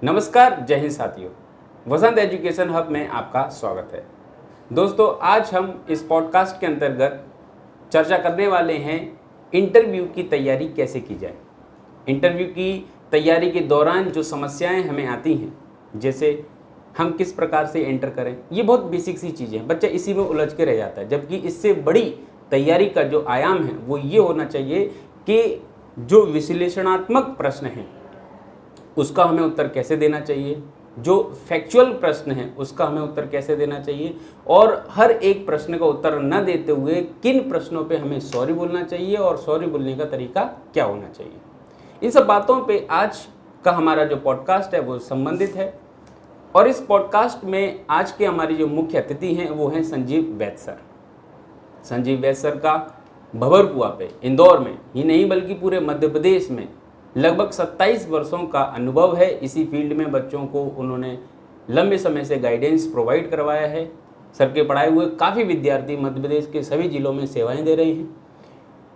नमस्कार, जय हिंद साथियों। वसंत एजुकेशन हब में आपका स्वागत है। दोस्तों, आज हम इस पॉडकास्ट के अंतर्गत चर्चा करने वाले हैं इंटरव्यू की तैयारी कैसे की जाए। इंटरव्यू की तैयारी के दौरान जो समस्याएं हमें आती हैं, जैसे हम किस प्रकार से एंटर करें, ये बहुत बेसिक सी चीज़ें हैं। बच्चा इसी में उलझ के रह जाता है, जबकि इससे बड़ी तैयारी का जो आयाम है वो ये होना चाहिए कि जो विश्लेषणात्मक प्रश्न हैं उसका हमें उत्तर कैसे देना चाहिए, जो फैक्चुअल प्रश्न है उसका हमें उत्तर कैसे देना चाहिए, और हर एक प्रश्न का उत्तर न देते हुए किन प्रश्नों पे हमें सॉरी बोलना चाहिए और सॉरी बोलने का तरीका क्या होना चाहिए। इन सब बातों पे आज का हमारा जो पॉडकास्ट है वो संबंधित है। और इस पॉडकास्ट में आज के हमारी जो मुख्य अतिथि हैं वो हैं संजीव वैद्य सर। संजीव वैद्य सर का भंवरकुआं पे, इंदौर में ही नहीं बल्कि पूरे मध्य प्रदेश में लगभग 27 वर्षों का अनुभव है। इसी फील्ड में बच्चों को उन्होंने लंबे समय से गाइडेंस प्रोवाइड करवाया है। सर के पढ़ाए हुए काफ़ी विद्यार्थी मध्य प्रदेश के सभी जिलों में सेवाएं दे रहे हैं।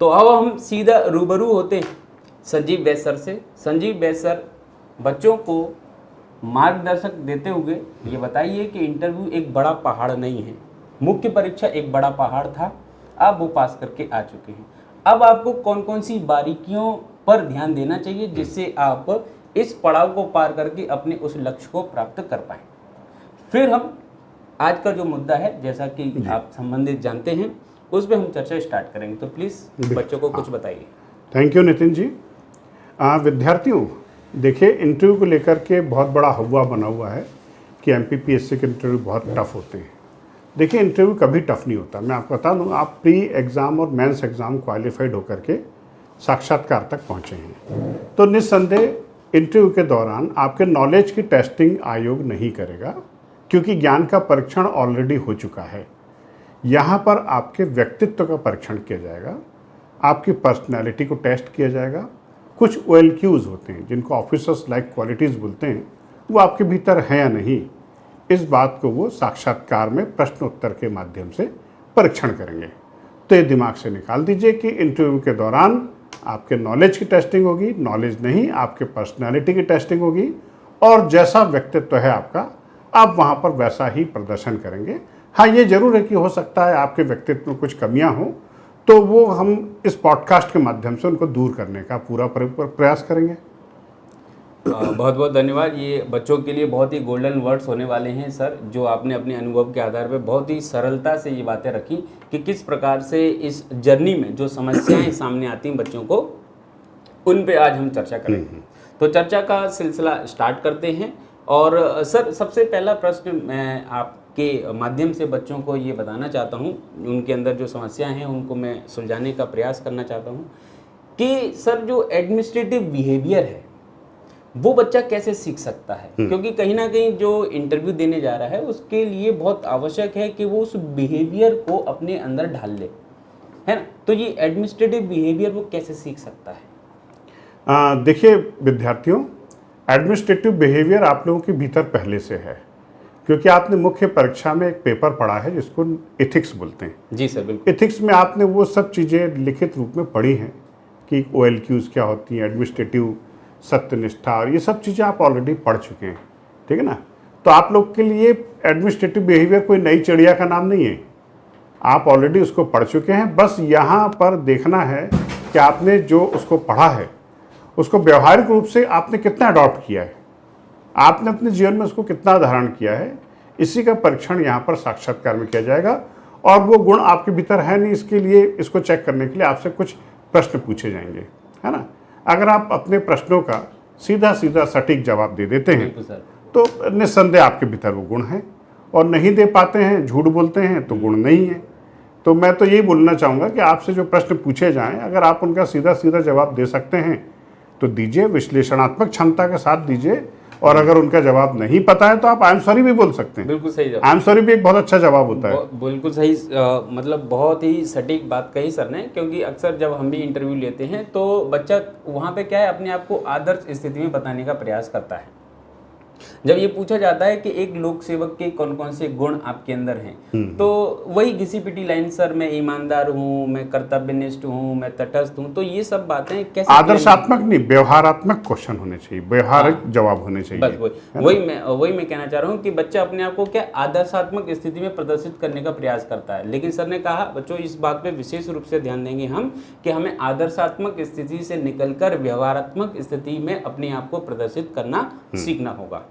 तो अब हम सीधा रूबरू होते हैं संजीव वैद्य सर से। संजीव वैद्य सर, बच्चों को मार्गदर्शक देते हुए ये बताइए कि इंटरव्यू एक बड़ा पहाड़ नहीं है। मुख्य परीक्षा एक बड़ा पहाड़ था, आप वो पास करके आ चुके हैं। अब आपको कौन कौन सी बारीकियों पर ध्यान देना चाहिए जिससे आप इस पड़ाव को पार करके अपने उस लक्ष्य को प्राप्त कर पाएं। फिर हम आज का जो मुद्दा है, जैसा कि आप संबंधित जानते हैं, उस पर हम चर्चा स्टार्ट करेंगे। तो प्लीज़ बच्चों को कुछ बताइए। Thank you Nitin ji. विद्यार्थियों, देखिए, इंटरव्यू को लेकर के बहुत बड़ा हवा बना हुआ है कि एमपीपीएससी के इंटरव्यू बहुत टफ होते हैं। देखिए, इंटरव्यू कभी टफ नहीं होता। मैं आपको बता दूं, आप प्री एग्ज़ाम और मेंस एग्ज़ाम क्वालिफाइड होकर के साक्षात्कार तक पहुंचे हैं, तो निस्संदेह इंटरव्यू के दौरान आपके नॉलेज की टेस्टिंग आयोग नहीं करेगा, क्योंकि ज्ञान का परीक्षण ऑलरेडी हो चुका है। यहाँ पर आपके व्यक्तित्व का परीक्षण किया जाएगा, आपकी पर्सनैलिटी को टेस्ट किया जाएगा। कुछ OLQs होते हैं जिनको ऑफिसर्स लाइक क्वालिटीज़ बोलते हैं, वो आपके भीतर है या नहीं, इस बात को वो साक्षात्कार में प्रश्न उत्तर के माध्यम से परीक्षण करेंगे। तो ये दिमाग से निकाल दीजिए कि इंटरव्यू के दौरान आपके नॉलेज की टेस्टिंग होगी, नॉलेज नहीं, आपके पर्सनालिटी की टेस्टिंग होगी, और जैसा व्यक्तित्व है आपका, आप वहाँ पर वैसा ही प्रदर्शन करेंगे। हाँ, ये जरूर है कि हो सकता है आपके व्यक्तित्व में कुछ कमियाँ हों, तो वो हम इस पॉडकास्ट के माध्यम से उनको दूर करने का पूरा प्रयास करेंगे। बहुत बहुत धन्यवाद। ये बच्चों के लिए बहुत ही गोल्डन वर्ड्स होने वाले हैं सर, जो आपने अपने अनुभव के आधार पर बहुत ही सरलता से ये बातें रखी कि किस प्रकार से इस जर्नी में जो समस्याएं सामने आती हैं बच्चों को, उन पे आज हम चर्चा करेंगे। तो चर्चा का सिलसिला स्टार्ट करते हैं। और सर, सबसे पहला प्रश्न मैं आपके माध्यम से बच्चों को ये बताना चाहता हूँ, उनके अंदर जो समस्याएँ हैं उनको मैं सुलझाने का प्रयास करना चाहता हूँ कि सर, जो एडमिनिस्ट्रेटिव बिहेवियर है वो बच्चा कैसे सीख सकता है। क्योंकि कहीं ना कहीं जो इंटरव्यू देने जा रहा है उसके लिए बहुत आवश्यक है कि वो उस बिहेवियर को अपने अंदर ढाल ले, है ना। तो ये एडमिनिस्ट्रेटिव बिहेवियर वो कैसे सीख सकता है? देखिए विद्यार्थियों, एडमिनिस्ट्रेटिव बिहेवियर आप लोगों के भीतर पहले से है, क्योंकि आपने मुख्य परीक्षा में एक पेपर पढ़ा है जिसको एथिक्स बोलते हैं। जी सर, बिल्कुल। एथिक्स में आपने वो सब चीज़ें लिखित रूप में पढ़ी हैं कि OLQs क्या होती हैं, एडमिनिस्ट्रेटिव सत्यनिष्ठा, और ये सब चीज़ें आप ऑलरेडी पढ़ चुके हैं, ठीक है ना। तो आप लोग के लिए एडमिनिस्ट्रेटिव बिहेवियर कोई नई चिड़िया का नाम नहीं है, आप ऑलरेडी उसको पढ़ चुके हैं। बस यहाँ पर देखना है कि आपने जो उसको पढ़ा है उसको व्यवहारिक रूप से आपने कितना अडॉप्ट किया है, आपने अपने जीवन में उसको कितना धारण किया है, इसी का परीक्षण यहाँ पर साक्षात्कार में किया जाएगा। और वो गुण आपके भीतर है नहीं, इसके लिए इसको चेक करने के लिए आपसे कुछ प्रश्न पूछे जाएंगे, है ना। अगर आप अपने प्रश्नों का सीधा सीधा सटीक जवाब दे देते हैं तो निस्संदेह आपके भीतर वो गुण है, और नहीं दे पाते हैं, झूठ बोलते हैं, तो गुण नहीं है। तो मैं तो यही बोलना चाहूँगा कि आपसे जो प्रश्न पूछे जाएं, अगर आप उनका सीधा सीधा जवाब दे सकते हैं तो दीजिए, विश्लेषणात्मक क्षमता के साथ दीजिए। और अगर उनका जवाब नहीं पता है तो आप आई एम सॉरी भी बोल सकते हैं। बिल्कुल सही जवाब। आई एम सॉरी भी एक बहुत अच्छा जवाब होता है। बिल्कुल सही, मतलब बहुत ही सटीक बात कही सर ने। क्योंकि अक्सर जब हम भी इंटरव्यू लेते हैं तो बच्चा वहाँ पे क्या है, अपने आप को आदर्श स्थिति में बताने का प्रयास करता है, जब ये पूछा जाता है कि एक लोक सेवक के कौन कौन से गुण आपके अंदर हैं, तो वही घिसी पिटी लाइन, सर मैं ईमानदार हूँ, मैं कर्तव्यनिष्ठ हूँ, मैं तटस्थ हूँ, तो ये सब बातें कैसे? आदर्शात्मक नहीं, व्यवहारात्मक क्वेश्चन होने चाहिए, व्यवहारिक जवाब होने चाहिए। बस वही मैं कहना चाह रहा हूँ कि बच्चा अपने आप को क्या आदर्शात्मक स्थिति में प्रदर्शित करने का प्रयास करता है, लेकिन सर ने कहा बच्चों इस बात पे विशेष रूप से ध्यान देंगे हम कि हमें आदर्शात्मक स्थिति से निकलकर व्यवहारात्मक स्थिति में अपने आप को प्रदर्शित करना सीखना होगा।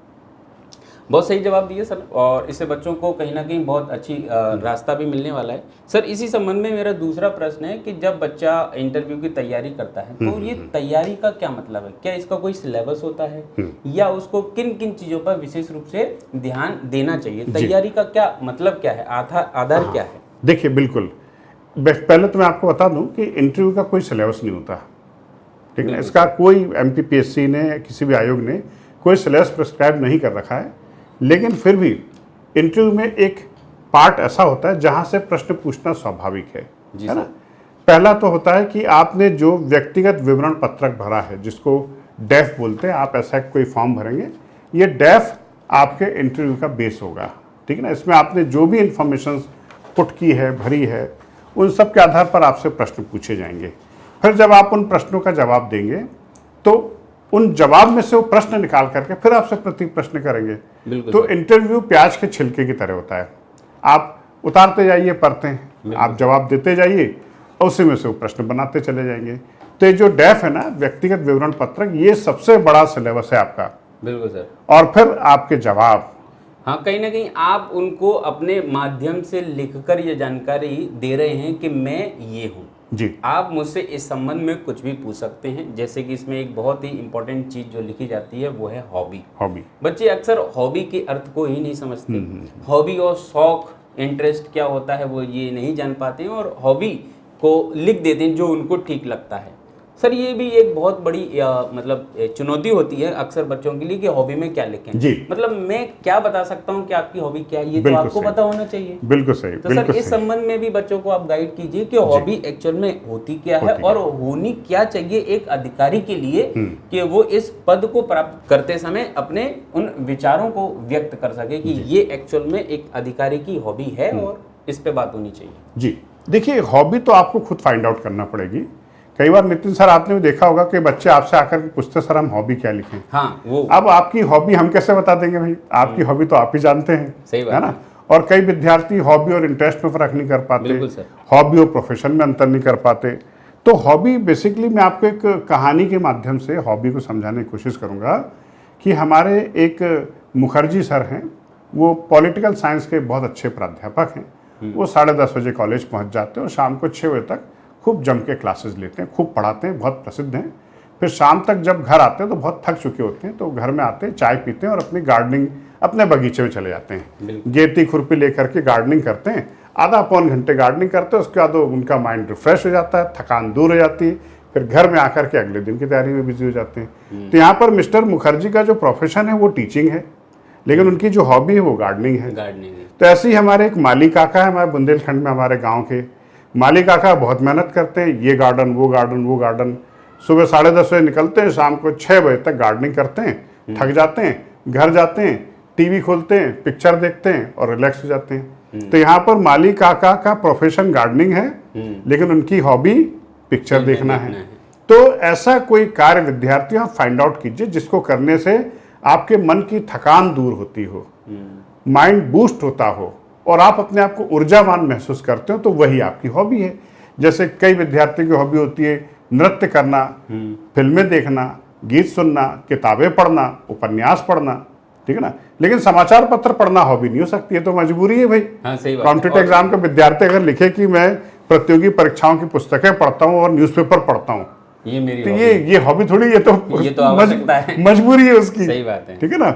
बहुत सही जवाब दिए सर, और इससे बच्चों को कहीं ना कहीं बहुत अच्छी रास्ता भी मिलने वाला है। सर इसी संबंध में मेरा दूसरा प्रश्न है कि जब बच्चा इंटरव्यू की तैयारी करता है तो ये तैयारी का क्या मतलब है? क्या इसका कोई सिलेबस होता है या उसको किन किन चीज़ों पर विशेष रूप से ध्यान देना चाहिए? तैयारी का क्या मतलब, क्या है, आधार क्या है? देखिए बिल्कुल, पहले तो मैं आपको बता दूं कि इंटरव्यू का कोई सिलेबस नहीं होता, ठीक है। इसका कोई MPPSC ने, किसी भी आयोग ने कोई सिलेबस प्रिस्क्राइब नहीं कर रखा है, लेकिन फिर भी इंटरव्यू में एक पार्ट ऐसा होता है जहां से प्रश्न पूछना स्वाभाविक है ना। पहला तो होता है कि आपने जो व्यक्तिगत विवरण पत्रक भरा है, जिसको डेफ बोलते हैं, आप ऐसा कोई फॉर्म भरेंगे, ये डेफ आपके इंटरव्यू का बेस होगा, ठीक है ना। इसमें आपने जो भी इंफॉर्मेशन पुट की है, भरी है, उन सब के आधार पर आपसे प्रश्न पूछे जाएंगे। फिर जब आप उन प्रश्नों का जवाब देंगे तो उन जवाब में से वो प्रश्न निकाल करके फिर आपसे प्रति प्रश्न करेंगे। तो इंटरव्यू प्याज के छिलके की तरह होता है, आप उतारते जाइए, पढ़ते हैं, आप जवाब देते जाइए और उसी में से वो प्रश्न बनाते चले जाएंगे। तो ये जो डेफ है ना, व्यक्तिगत विवरण पत्रक, ये सबसे बड़ा सिलेबस है आपका। बिल्कुल सर। और फिर आपके जवाब, हाँ, कहीं ना कहीं आप उनको अपने माध्यम से लिखकर ये जानकारी दे रहे हैं कि मैं ये हूँ जी। आप मुझसे इस संबंध में कुछ भी पूछ सकते हैं। जैसे कि इसमें एक बहुत ही इंपॉर्टेंट चीज जो लिखी जाती है वो है हॉबी। बच्चे अक्सर हॉबी के अर्थ को ही नहीं समझते। हॉबी और शौक, इंटरेस्ट क्या होता है वो ये नहीं जान पाते हैं और हॉबी को लिख देते हैं जो उनको ठीक लगता है। सर ये भी एक बहुत बड़ी मतलब चुनौती होती है अक्सर बच्चों के लिए कि हॉबी में क्या लिखें जी। मतलब मैं क्या बता सकता हूँ कि आपकी हॉबी क्या है, ये तो आपको पता होना चाहिए। बिल्कुल सही। तो सर इस संबंध में भी बच्चों को आप गाइड कीजिए कि हॉबी एक्चुअल में होती क्या है और होनी क्या चाहिए एक अधिकारी के लिए कि वो इस पद को प्राप्त करते समय अपने उन विचारों को व्यक्त कर सके कि ये एक्चुअल में एक अधिकारी की हॉबी है और इस पे बात होनी चाहिए। जी देखिए, हॉबी तो आपको खुद फाइंड आउट करना पड़ेगी। कई बार नितिन सर आपने भी देखा होगा कि बच्चे आपसे आकर के पूछते सर हम हॉबी क्या लिखें। हाँ, वो अब आपकी हॉबी हम कैसे बता देंगे भाई, आपकी हॉबी तो आप ही जानते हैं, सही बात है ना। और कई विद्यार्थी हॉबी और इंटरेस्ट में फर्क नहीं कर पाते, हॉबी और प्रोफेशन में अंतर नहीं कर पाते। तो हॉबी बेसिकली मैं आपको एक कहानी के माध्यम से हॉबी को समझाने की कोशिश करूँगा कि हमारे एक मुखर्जी सर हैं, वो पॉलिटिकल साइंस के बहुत अच्छे प्राध्यापक हैं। वो 10:30 बजे कॉलेज पहुँच जाते हैं और शाम को 6 बजे तक खूब जम के क्लासेस लेते हैं, खूब पढ़ाते हैं, बहुत प्रसिद्ध हैं। फिर शाम तक जब घर आते हैं तो बहुत थक चुके होते हैं, तो घर में आते हैं, चाय पीते हैं और अपनी गार्डनिंग, अपने बगीचे में चले जाते हैं। गेती खुरपी लेकर के गार्डनिंग करते हैं, आधा पौन घंटे गार्डनिंग करते हैं। उसके बाद उनका माइंड रिफ्रेश हो जाता है, थकान दूर हो जाती है। फिर घर में आकर के अगले दिन की तैयारी में बिजी हो जाते हैं। तो यहाँ पर मिस्टर मुखर्जी का जो प्रोफेशन है वो टीचिंग है, लेकिन उनकी जो हॉबी है वो गार्डनिंग है। तो ऐसे ही हमारे एक माली काका है, हमारे बुंदेलखंड में, हमारे गाँव के माली काका बहुत मेहनत करते हैं, ये गार्डन वो गार्डन वो गार्डन। सुबह 10:30 बजे निकलते हैं, शाम को 6 बजे तक गार्डनिंग करते हैं, थक जाते हैं, घर जाते हैं, टीवी खोलते हैं, पिक्चर देखते हैं और रिलैक्स हो जाते हैं। तो यहाँ पर माली काका का प्रोफेशन गार्डनिंग है, लेकिन उनकी हॉबी पिक्चर देखना है। तो ऐसा कोई कार्य विद्यार्थी आप फाइंड आउट कीजिए जिसको करने से आपके मन की थकान दूर होती हो, माइंड बूस्ट होता हो और आप अपने आप को ऊर्जावान महसूस करते हो, तो वही आपकी हॉबी है। जैसे कई विद्यार्थियों की हॉबी होती है नृत्य करना, फिल्में देखना, गीत सुनना, किताबें पढ़ना, उपन्यास पढ़ना, ठीक है ना। लेकिन समाचार पत्र पढ़ना हॉबी नहीं हो सकती है, तो मजबूरी है भाई। हाँ, सही बात। कॉम्पिटिटिव एग्जाम का विद्यार्थी अगर लिखे कि मैं प्रतियोगी परीक्षाओं की पुस्तकें पढ़ता हूँ और न्यूज़पेपर पढ़ता हूँ, ये मेरी तो ये हॉबी थोड़ी, ये तो मजबूरी है उसकी। सही बात है, ठीक है ना।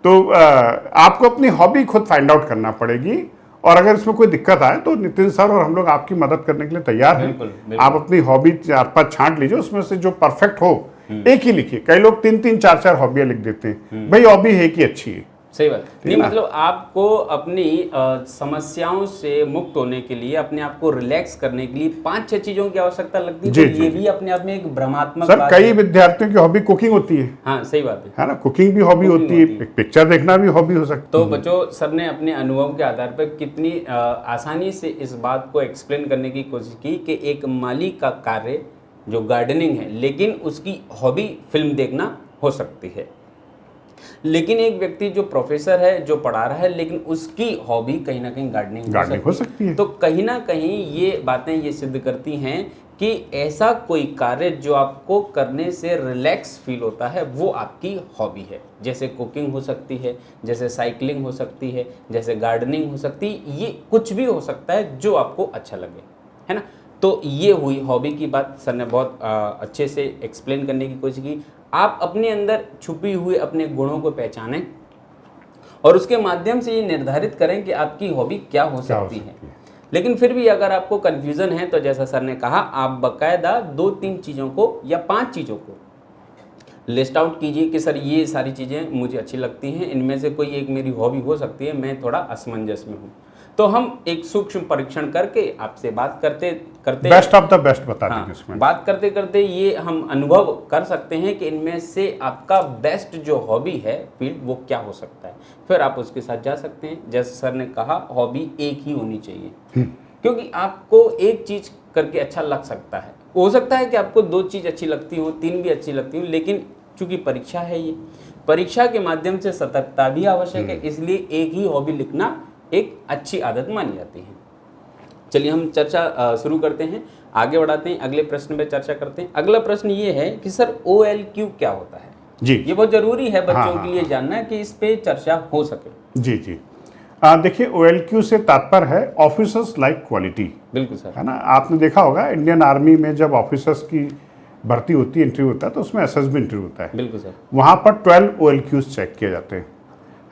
तो आपको अपनी हॉबी खुद फाइंड आउट करना पड़ेगी और अगर इसमें कोई दिक्कत आए तो नितिन सर और हम लोग आपकी मदद करने के लिए तैयार हैं। आप अपनी हॉबी 4-5 छांट लीजिए, उसमें से जो परफेक्ट हो एक ही लिखिए। कई लोग 3-3, 4-4 हॉबियां लिख देते हैं। भाई हॉबी है कि अच्छी है, सही बात नहीं, मतलब आपको अपनी समस्याओं से मुक्त होने के लिए, अपने आप को रिलैक्स करने के लिए 5-6 चीजों की आवश्यकता लगती है। तो ये भी अपने आप में एक भ्रमात्मक सर, कई विद्यार्थियों की हॉबी कुकिंग होती है। हाँ सही बात है ना, कुकिंग भी हॉबी होती है, पिक्चर देखना भी हॉबी हो सकती है। तो बच्चों, सर ने अपने अनुभव के आधार पर कितनी आसानी से इस बात को एक्सप्लेन करने की कोशिश की कि एक माली का कार्य जो गार्डनिंग है, लेकिन उसकी हॉबी फिल्म देखना हो सकती है। लेकिन एक व्यक्ति जो प्रोफेसर है, जो पढ़ा रहा है, लेकिन उसकी हॉबी कहीं ना कहीं गार्डनिंग हो सकती है। तो कहीं ना कहीं ये बातें ये सिद्ध करती हैं कि ऐसा कोई कार्य जो आपको करने से रिलैक्स फील होता है, वो आपकी हॉबी है। जैसे कुकिंग हो सकती है, जैसे साइकिलिंग हो सकती है, जैसे गार्डनिंग हो सकती है, ये कुछ भी हो सकता है जो आपको अच्छा लगे, है ना। तो ये हुई हॉबी की बात। सर ने बहुत अच्छे से एक्सप्लेन करने की कोशिश की। आप अपने अंदर छुपी हुई अपने गुणों को पहचानें और उसके माध्यम से ये निर्धारित करें कि आपकी हॉबी क्या हो सकती है। लेकिन फिर भी अगर आपको कन्फ्यूज़न है तो जैसा सर ने कहा, आप बाकायदा 2-3 चीज़ों को या 5 चीज़ों को लिस्ट आउट कीजिए कि सर ये सारी चीज़ें मुझे अच्छी लगती हैं, इनमें से कोई एक मेरी हॉबी हो सकती है, मैं थोड़ा असमंजस में हूँ। तो हम एक सूक्ष्म परीक्षण करके आपसे बात करते करते बेस्ट ऑफ द बेस्ट बता देंगे इसमें। बात करते करते ये हम अनुभव कर सकते हैं कि इनमें से आपका बेस्ट जो हॉबी है फील्ड, वो क्या हो सकता है। फिर आप उसके साथ जा सकते हैं। जैसे सर ने कहा, हॉबी एक ही होनी चाहिए, क्योंकि आपको एक चीज़ करके अच्छा लग सकता है, हो सकता है कि आपको 2 चीज़ अच्छी लगती हो, 3 भी अच्छी लगती हो, लेकिन चूंकि परीक्षा है, ये परीक्षा के माध्यम से सतर्कता भी आवश्यक है, इसलिए एक ही हॉबी लिखना एक अच्छी आदत मानी जाती है। चलिए हम चर्चा शुरू करते हैं, आगे बढ़ाते हैं, अगले प्रश्न पे चर्चा करते हैं। अगला प्रश्न ये है कि सर OLQ क्या होता है जी। ये बहुत जरूरी है बच्चों के लिए जानना कि इस पे चर्चा हो सके। जी जी। देखिए, OLQ से तात्पर्य है ऑफिसर्स लाइक क्वालिटी। बिल्कुल सर, है ना। आपने देखा होगा इंडियन आर्मी में जब ऑफिसर्स की भर्ती होती है, इंटरव्यू होता है, तो उसमें SSB इंटरव्यू होता है। बिल्कुल सर। वहाँ पर 12 OLQs चेक किए जाते हैं।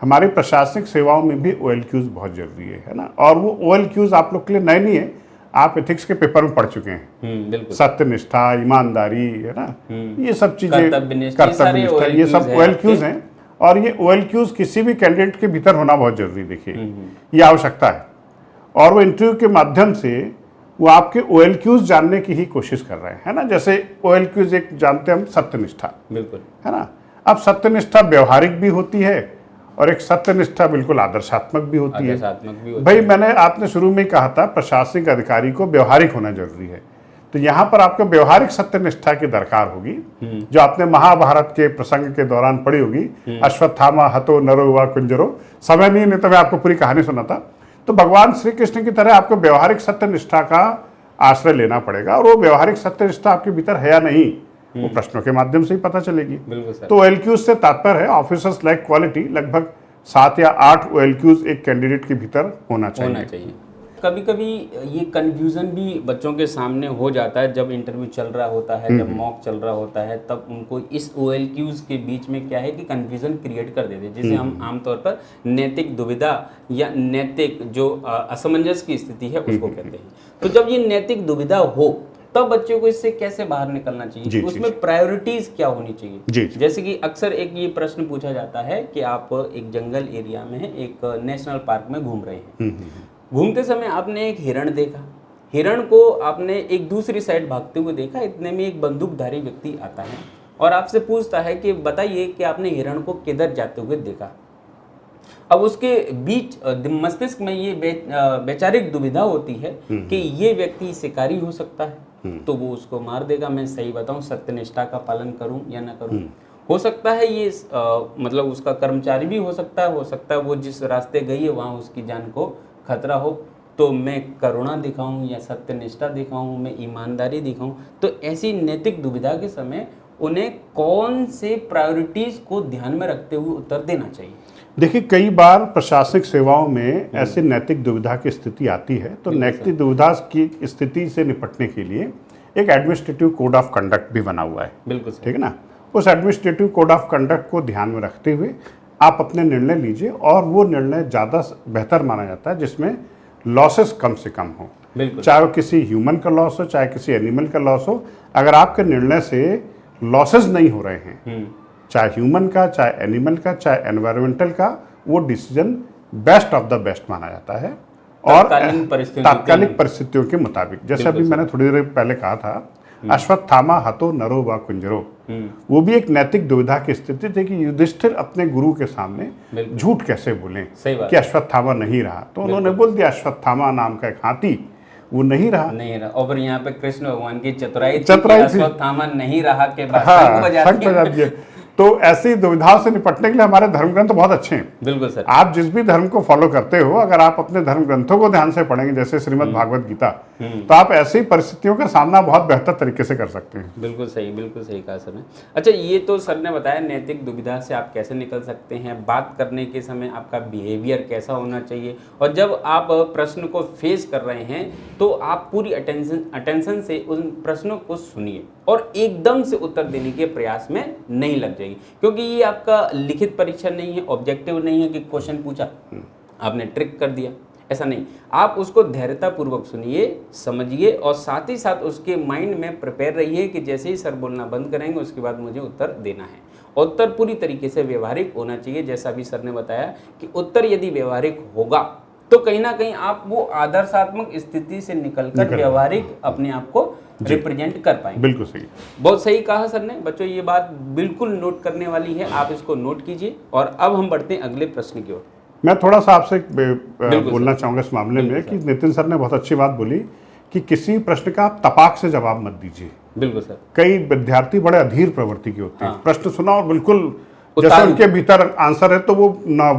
हमारी प्रशासनिक सेवाओं में भी OLQs बहुत जरूरी है ना। और वो OLQs आप लोग के लिए नए नहीं है, आप एथिक्स के पेपर में पढ़ चुके हैं। बिल्कुल। सत्यनिष्ठा, ईमानदारी, है ना, ये सब चीजें, कर्तव्यनिष्ठा, ये सब OLQs हैं। और ये OLQs किसी भी कैंडिडेट के भीतर होना बहुत जरूरी, देखिए ये आवश्यकता है। और वो इंटरव्यू के माध्यम से वो आपके OLQs जानने की ही कोशिश कर रहे हैं, है ना। जैसे OLQs एक जानते हैं हम, सत्यनिष्ठा, बिल्कुल, है ना। अब सत्यनिष्ठा व्यवहारिक भी होती है और एक सत्यनिष्ठा बिल्कुल आदर्शात्मक भी होती है। भाई मैंने आपने शुरू में ही कहा था, प्रशासनिक अधिकारी को व्यवहारिक होना जरूरी है। तो यहाँ पर आपको व्यवहारिक सत्यनिष्ठा की दरकार होगी, जो आपने महाभारत के प्रसंग के दौरान पढ़ी होगी। अश्वत्थामा हतो नरो व कुंजरो, समय नहीं तो मैं आपको पूरी कहानी सुनाता। तो भगवान श्री कृष्ण की तरह आपको व्यवहारिक सत्यनिष्ठा का आश्रय लेना पड़ेगा। और वो व्यवहारिक सत्यनिष्ठा आपके भीतर है या नहीं, वो प्रश्नों के माध्यम से ही पता चलेगी। तो OLQs से तात्पर्य है ऑफिसर्स लाइक क्वालिटी। लगभग 7 या 8 OLQs एक कैंडिडेट के भीतर होना चाहिए। कभी कभी ये कन्फ्यूज़न भी बच्चों के सामने हो जाता है, जब इंटरव्यू चल रहा होता है, जब मॉक चल रहा होता है, तब उनको इस OLQs के बीच में क्या है कि कन्फ्यूज़न क्रिएट कर देते हैं, जिसे हम आमतौर पर नैतिक दुविधा या नैतिक जो असमंजस की स्थिति है उसको कहते हैं। तो जब ये नैतिक दुविधा हो, तब बच्चों को इससे कैसे बाहर निकलना चाहिए, उसमें प्रायोरिटीज क्या होनी चाहिए। जैसे कि अक्सर एक ये प्रश्न पूछा जाता है कि आप एक जंगल एरिया में, एक नेशनल पार्क में घूम रहे हैं, घूमते समय आपने एक हिरण देखा, हिरण को आपने एक दूसरी साइड भागते हुए देखा। इतने में एक बंदूकधारी व्यक्ति आता है और आपसे पूछता है कि बताइए कि आपने हिरण को किधर जाते हुए देखा। अब उसके बीच मस्तिष्क में ये वैचारिक दुविधा होती है कि ये व्यक्ति शिकारी हो सकता है, तो वो उसको मार देगा। मैं सही बताऊं, सत्यनिष्ठा का पालन करूं या ना करूं। हो सकता है ये मतलब उसका कर्मचारी भी हो सकता है वो जिस रास्ते गई है वहाँ उसकी जान को खतरा हो, तो मैं करुणा दिखाऊं या सत्यनिष्ठा दिखाऊं, मैं ईमानदारी दिखाऊं। तो ऐसी नैतिक दुविधा के समय उन्हें कौन से प्रायोरिटीज को ध्यान में रखते हुए उत्तर देना चाहिए। देखिए, कई बार प्रशासनिक सेवाओं में ऐसे नैतिक दुविधा की स्थिति आती है। तो नैतिक दुविधा की स्थिति से निपटने के लिए एक एडमिनिस्ट्रेटिव कोड ऑफ कंडक्ट भी बना हुआ है। बिल्कुल ठीक है ना। उस एडमिनिस्ट्रेटिव कोड ऑफ कंडक्ट को ध्यान में रखते हुए आप अपने निर्णय लीजिए, और वो निर्णय ज़्यादा बेहतर माना जाता है जिसमें लॉसेस कम से कम हो। चाहे वो किसी ह्यूमन का लॉस हो, चाहे किसी एनिमल का लॉस हो, अगर आपके निर्णय से लॉसेस नहीं हो रहे हैं, चाहे ह्यूमन का, चाहे एनिमल का, चाहे एनवायरमेंटल का, वो decision best of the best माना जाता है। और तात्कालिक परिस्थितियों के मुताबिक, जैसे अभी मैंने थोड़ी देर पहले कहा था, अश्वत्थामा हतो नरो व कुंजरो, वो भी एक नैतिक दुविधा की स्थिति थी कि युधिष्ठिर अपने गुरु के सामने झूठ कैसे बोलें कि अश्वत्थामा नहीं रहा। तो उन्होंने बोल दिया अश्वत्थामा नाम का एक हाथी वो नहीं रहा। और यहाँ पे कृष्ण भगवान की चतुराई अश्वत्थामा नहीं रहा के बाद शंख बजा दिया। तो ऐसी दुविधाओं से निपटने के लिए हमारे धर्म ग्रंथ बहुत अच्छे हैं। बिल्कुल सर। आप जिस भी धर्म को फॉलो करते हो, अगर आप अपने धर्म ग्रंथों को ध्यान से पढ़ेंगे, जैसे श्रीमद् भागवत गीता, तो आप ऐसी परिस्थितियों का सामना बहुत बेहतर तरीके से कर सकते हैं। बिल्कुल सही कहा सर ने। अच्छा, ये तो सर ने बताया नैतिक दुविधा से आप कैसे निकल सकते हैं, बात करने के समय आपका बिहेवियर कैसा होना चाहिए, और जब आप प्रश्न को फेस कर रहे हैं तो आप पूरी अटेंशन से उन प्रश्नों को सुनिए और एकदम से उत्तर देने के प्रयास में नहीं लग जाइए, क्योंकि ये आपका लिखित परीक्षा नहीं है, ऑब्जेक्टिव नहीं है कि क्वेश्चन पूछा आपने ट्रिक कर दिया, ऐसा नहीं। आप उसको धैर्यतापूर्वक सुनिए, समझिए और साथ ही साथ उसके माइंड में प्रिपेयर रहिए कि जैसे ही सर बोलना बंद करेंगे उसके बाद मुझे उत्तर देना है। उत्तर पूरी तरीके से व्यवहारिक होना चाहिए, जैसा भी सर ने बताया कि उत्तर यदि व्यवहारिक होगा तो कहीं ना कहीं आप वो आदर्शात्मक स्थिति से निकलकर व्यवहारिक अपने आप को रिप्रेजेंट कर पाएंगे। बिल्कुल सही, बहुत सही कहा सर ने। बच्चों, ये बात बिल्कुल नोट करने वाली है, आप इसको नोट कीजिए। और अब हम बढ़ते हैं अगले प्रश्न की ओर। मैं थोड़ा सा आपसे बोलना चाहूँगा इस मामले में कि नितिन सर ने बहुत अच्छी बात बोली कि किसी प्रश्न का आप तपाक से जवाब मत दीजिए। बिल्कुल सर। कई विद्यार्थी बड़े अधीर प्रवृत्ति के होते हैं, प्रश्न सुना और बिल्कुल जैसे उनके भीतर आंसर है तो वो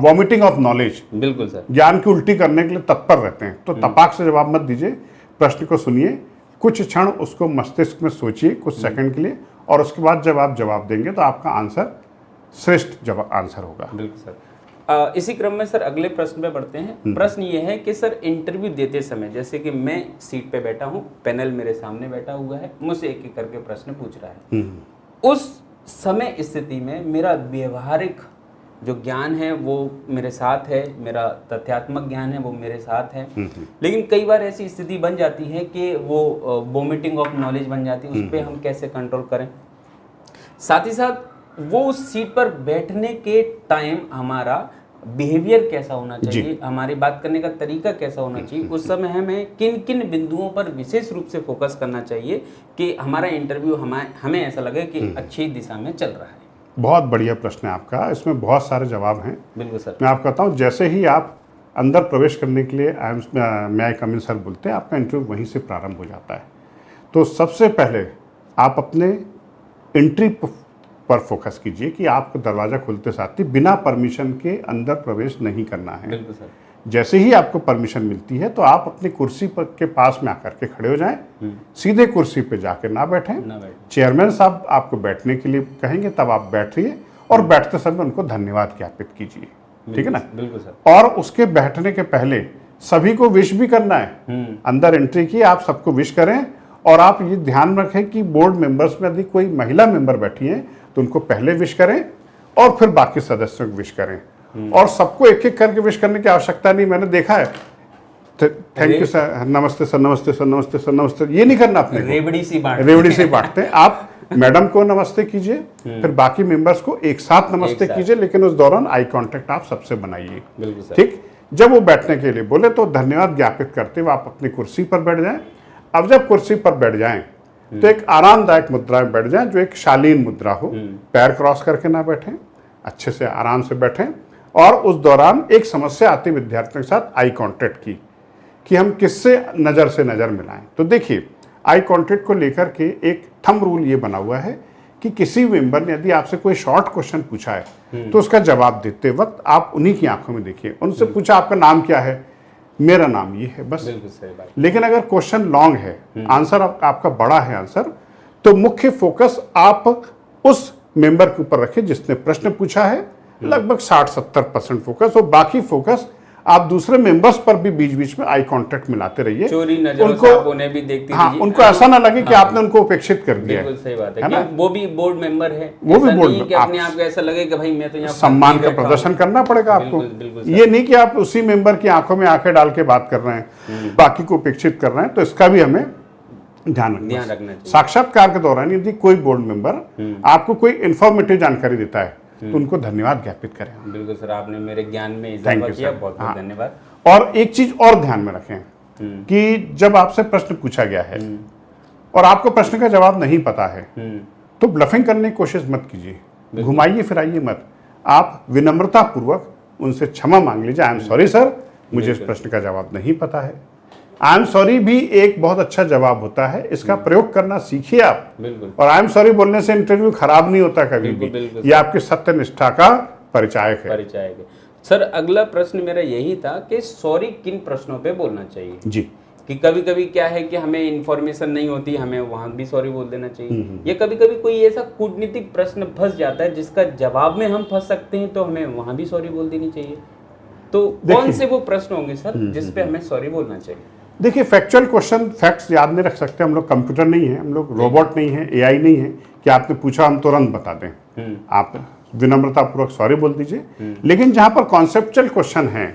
वॉमिटिंग ऑफ नॉलेज, बिल्कुल सर, ज्ञान की उल्टी करने के लिए तत्पर रहते हैं। तो तपाक से जवाब मत दीजिए, प्रश्न को सुनिए, कुछ क्षण उसको मस्तिष्क में सोचिए कुछ सेकंड के लिए, और उसके बाद जब आप जवाब देंगे तो आपका आंसर श्रेष्ठ आंसर होगा। बिल्कुल सर। इसी क्रम में सर अगले प्रश्न पे बढ़ते हैं। प्रश्न ये है कि सर इंटरव्यू देते समय, जैसे कि मैं सीट पे बैठा हूँ, पैनल मेरे सामने बैठा हुआ है, मुझसे एक एक करके प्रश्न पूछ रहा है, उस समय स्थिति में मेरा व्यवहारिक जो ज्ञान है वो मेरे साथ है, मेरा तथ्यात्मक ज्ञान है वो मेरे साथ है, लेकिन कई बार ऐसी स्थिति बन जाती है कि वो वोमिटिंग ऑफ नॉलेज बन जाती है, उस पर हम कैसे कंट्रोल करें। साथ ही साथ वो उस सीट पर बैठने के टाइम हमारा बिहेवियर कैसा होना चाहिए, हमारी बात करने का तरीका कैसा होना चाहिए, उस समय हमें किन किन बिंदुओं पर विशेष रूप से फोकस करना चाहिए कि हमारा इंटरव्यू हमें ऐसा लगे कि अच्छी दिशा में चल रहा है। बहुत बढ़िया प्रश्न है आपका, इसमें बहुत सारे जवाब हैं। बिल्कुल सर। मैं आपको बताऊं, जैसे ही आप अंदर प्रवेश करने के लिए मैं कम इन सर बोलते हैं, आपका इंटरव्यू वहीं से प्रारंभ हो जाता है। तो सबसे पहले आप अपने एंट्री पर फोकस कीजिए कि आपको दरवाज़ा खुलते साथ ही बिना परमिशन के अंदर प्रवेश नहीं करना है। बिल्कुल सर। जैसे ही आपको परमिशन मिलती है तो आप अपनी कुर्सी पर के पास में आकर के खड़े हो जाएं, सीधे कुर्सी पे जाकर ना बैठें। चेयरमैन साहब आपको बैठने के लिए कहेंगे तब आप बैठिए और बैठते समय उनको धन्यवाद ज्ञापित कीजिए, ठीक है ना। बिल्कुल सर। और उसके बैठने के पहले सभी को विश भी करना है। अंदर एंट्री की आप सबको विश करें, और आप ये ध्यान रखें कि बोर्ड मेंबर्स में यदि कोई महिला मेंबर बैठी है तो उनको पहले विश करें और फिर बाकी सदस्यों को विश करें, और सबको एक एक करके विश करने की आवश्यकता नहीं। मैंने देखा है, थैंक यू सर, नमस्ते सर, नमस्ते सर, नमस्ते सर, नमस्ते, ये नहीं करना अपने, रेवड़ी सी बांटते हैं। आप मैडम को नमस्ते कीजिए, फिर बाकी मेंबर्स को एक साथ नमस्ते कीजिए, लेकिन उस दौरान आई कांटेक्ट आप सबसे बनाइए, ठीक। जब वो बैठने के लिए बोले तो धन्यवाद ज्ञापित करते हुए आप अपनी कुर्सी पर बैठ जाएं। अब जब कुर्सी पर बैठ जाएं तो एक आरामदायक मुद्रा में बैठ जाएं, जो एक शालीन मुद्रा हो। पैर क्रॉस करके ना बैठें, अच्छे से आराम से बैठें, और उस दौरान एक समस्या आती विद्यार्थियों के साथ आई कांटेक्ट की, कि हम किससे नज़र से नज़र मिलाएं। तो देखिए, आई कांटेक्ट को लेकर के एक थंब रूल ये बना हुआ है कि किसी मेंबर ने यदि आपसे कोई शॉर्ट क्वेश्चन पूछा है तो उसका जवाब देते वक्त आप उन्हीं की आंखों में देखिए। उनसे पूछा आपका नाम क्या है, मेरा नाम ये है, बस। लेकिन अगर क्वेश्चन लॉन्ग है, आंसर आपका बड़ा है आंसर, तो मुख्य फोकस आप उस मेंबर के ऊपर रखिए जिसने प्रश्न पूछा है, लगभग 60-70% फोकस, और बाकी फोकस आप दूसरे मेंबर्स पर भी बीच बीच में आई कांटेक्ट मिलाते रहिए। चोरी नजरों से आप उन्हें भी देखते हाँ, उनको ऐसा ना लगे कि आपने उनको उपेक्षित कर दिया। बिल्कुल सही बात है, वो भी बोर्ड मेंबर है, वो भी बोर्ड मेंबर, अपने आप को ऐसा लगे कि भाई मैं तो यहाँ सम्मान का प्रदर्शन करना पड़ेगा आपको। ये नहीं कि आप उसी मेंबर की आंखों में आंखें डाल के बात कर रहे हैं, बाकी को उपेक्षित कर रहे हैं। तो इसका भी हमें ध्यान रखना चाहिए। साक्षात्कार के दौरान यदि कोई बोर्ड मेंबर आपको कोई इंफॉर्मेटिव जानकारी देता है तो उनको धन्यवाद ज्ञापित करें। बिल्कुल सर, आपने मेरे ज्ञान में इजाफा किया, बहुत बहुत धन्यवाद। और एक चीज और ध्यान में रखें कि जब आपसे प्रश्न पूछा गया है और आपको प्रश्न का जवाब नहीं पता है तो ब्लफिंग करने की कोशिश मत कीजिए, घुमाइए फिराइए मत। आप विनम्रता पूर्वक उनसे क्षमा मांग लीजिए, आई एम सॉरी सर, मुझे इस प्रश्न का जवाब नहीं पता है। आई एम सॉरी भी एक बहुत अच्छा जवाब होता है, इसका प्रयोग करना सीखिए आप। और आई एम सॉरी बोलने से इंटरव्यू खराब नहीं होता कभी भी, ये आपकी सत्य निष्ठा का परिचायक है। सर अगला प्रश्न मेरा यही था कि सॉरी किन प्रश्नों पे बोलना चाहिए जी, कि कभी कभी क्या है कि हमें इन्फॉर्मेशन नहीं होती, हमें वहां भी सॉरी बोल देना चाहिए, या कभी कभी कोई ऐसा कूटनीतिक प्रश्न फंस जाता है जिसका जवाब में हम फंस सकते हैं तो हमें वहां भी सॉरी बोल देनी चाहिए। तो कौन से वो प्रश्न होंगे सर जिसपे हमें सॉरी बोलना चाहिए? देखिए, फैक्चुअल क्वेश्चन फैक्ट्स याद नहीं रख सकते हम लोग, कंप्यूटर नहीं है, हम लोग रोबोट नहीं है, एआई नहीं है कि आपने पूछा हम तुरंत बता दें। आप विनम्रता पूर्वक सॉरी बोल दीजिए। लेकिन जहां पर कॉन्सेप्चुअल क्वेश्चन है,